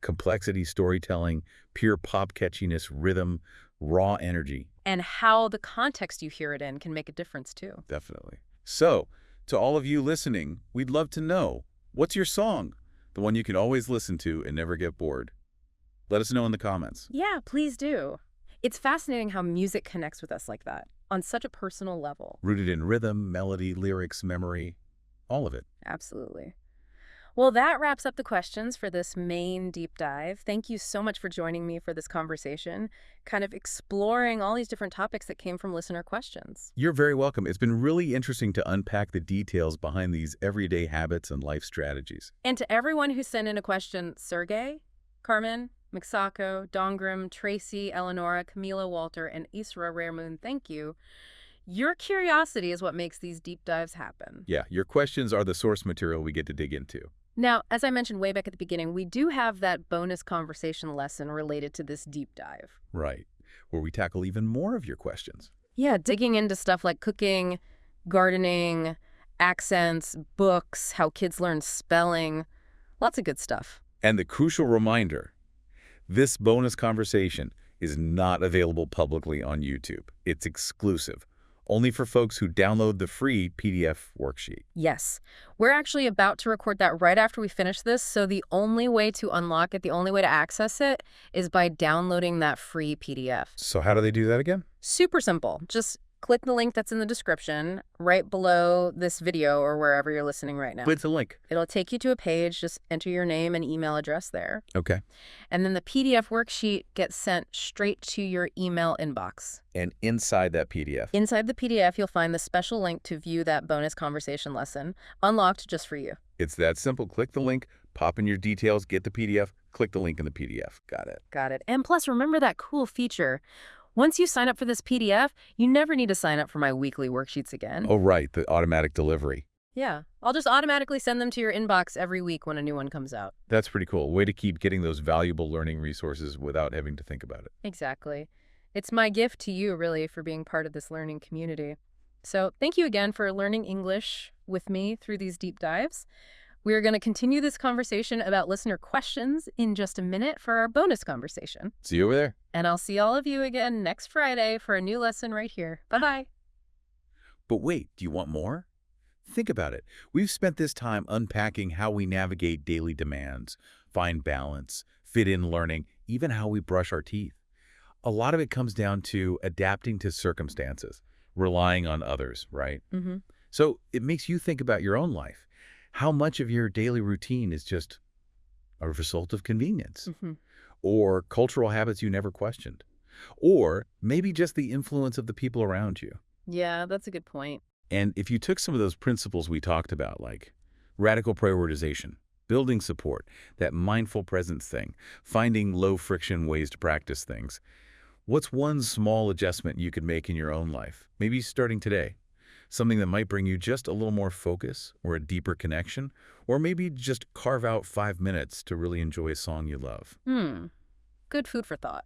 Complexity, storytelling, pure pop catchiness, rhythm, raw energy. And how the context you hear it in can make a difference, too. Definitely. So, to all of you listening, we'd love to know, what's your song? The one you can always listen to and never get bored. Let us know in the comments. Yeah, please do. It's fascinating how music connects with us like that, on such a personal level. Rooted in rhythm, melody, lyrics, memory, all of it. Absolutely. Well, that wraps up the questions for this main deep dive. Thank you so much for joining me for this conversation, kind of exploring all these different topics that came from listener questions. You're very welcome. It's been really interesting to unpack the details behind these everyday habits and life strategies. And to everyone who sent in a question, Sergey, Carmen, Mixako, Dongrim, Tracy, Eleonora, Camila, Walter, and Isra Raremoon, thank you. Your curiosity is what makes these deep dives happen. Yeah, your questions are the source material we get to dig into. Now, as I mentioned way back at the beginning, we do have that bonus conversation lesson related to this deep dive. Right, where we tackle even more of your questions. Yeah, digging into stuff like cooking, gardening, accents, books, how kids learn spelling, lots of good stuff. And the crucial reminder, this bonus conversation is not available publicly on YouTube. It's exclusive, only for folks who download the free PDF worksheet. Yes, we're actually about to record that right after we finish this, so the only way to unlock it, the only way to access it, is by downloading that free PDF. So how do they do that again? Super simple. Just click the link that's in the description right below this video or wherever you're listening right now. But it's a link. It'll take you to a page. Just enter your name and email address there. Okay. And then the PDF worksheet gets sent straight to your email inbox. And inside that PDF? Inside the PDF, you'll find the special link to view that bonus conversation lesson, unlocked just for you. It's that simple. Click the link, pop in your details, get the PDF, click the link in the PDF. Got it. Got it. And plus, remember that cool feature. Once you sign up for this PDF, you never need to sign up for my weekly worksheets again. Oh, right, the automatic delivery. Yeah, I'll just automatically send them to your inbox every week when a new one comes out. That's pretty cool. Way to keep getting those valuable learning resources without having to think about it. Exactly. It's my gift to you, really, for being part of this learning community. So thank you again for learning English with me through these deep dives. We're going to continue this conversation about listener questions in just a minute for our bonus conversation. See you over there. And I'll see all of you again next Friday for a new lesson right here. Bye-bye. But wait, do you want more? Think about it. We've spent this time unpacking how we navigate daily demands, find balance, fit in learning, even how we brush our teeth. A lot of it comes down to adapting to circumstances, relying on others, right? Mm-hmm. So it makes you think about your own life. How much of your daily routine is just a result of convenience? Mm-hmm. Or cultural habits you never questioned? Or maybe just the influence of the people around you? Yeah, that's a good point. And if you took some of those principles we talked about, like radical prioritization, building support, that mindful presence thing, finding low-friction ways to practice things, what's one small adjustment you could make in your own life, maybe starting today? Something that might bring you just a little more focus or a deeper connection, or maybe just carve out 5 minutes to really enjoy a song you love. Good food for thought.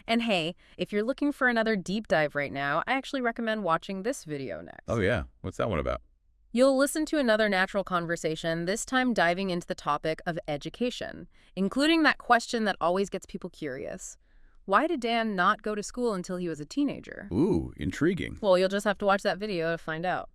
And hey, if you're looking for another deep dive right now, I actually recommend watching this video next. Oh yeah, what's that one about? You'll listen to another natural conversation, this time diving into the topic of education, including that question that always gets people curious. Why did Dan not go to school until he was a teenager? Ooh, intriguing. Well, you'll just have to watch that video to find out.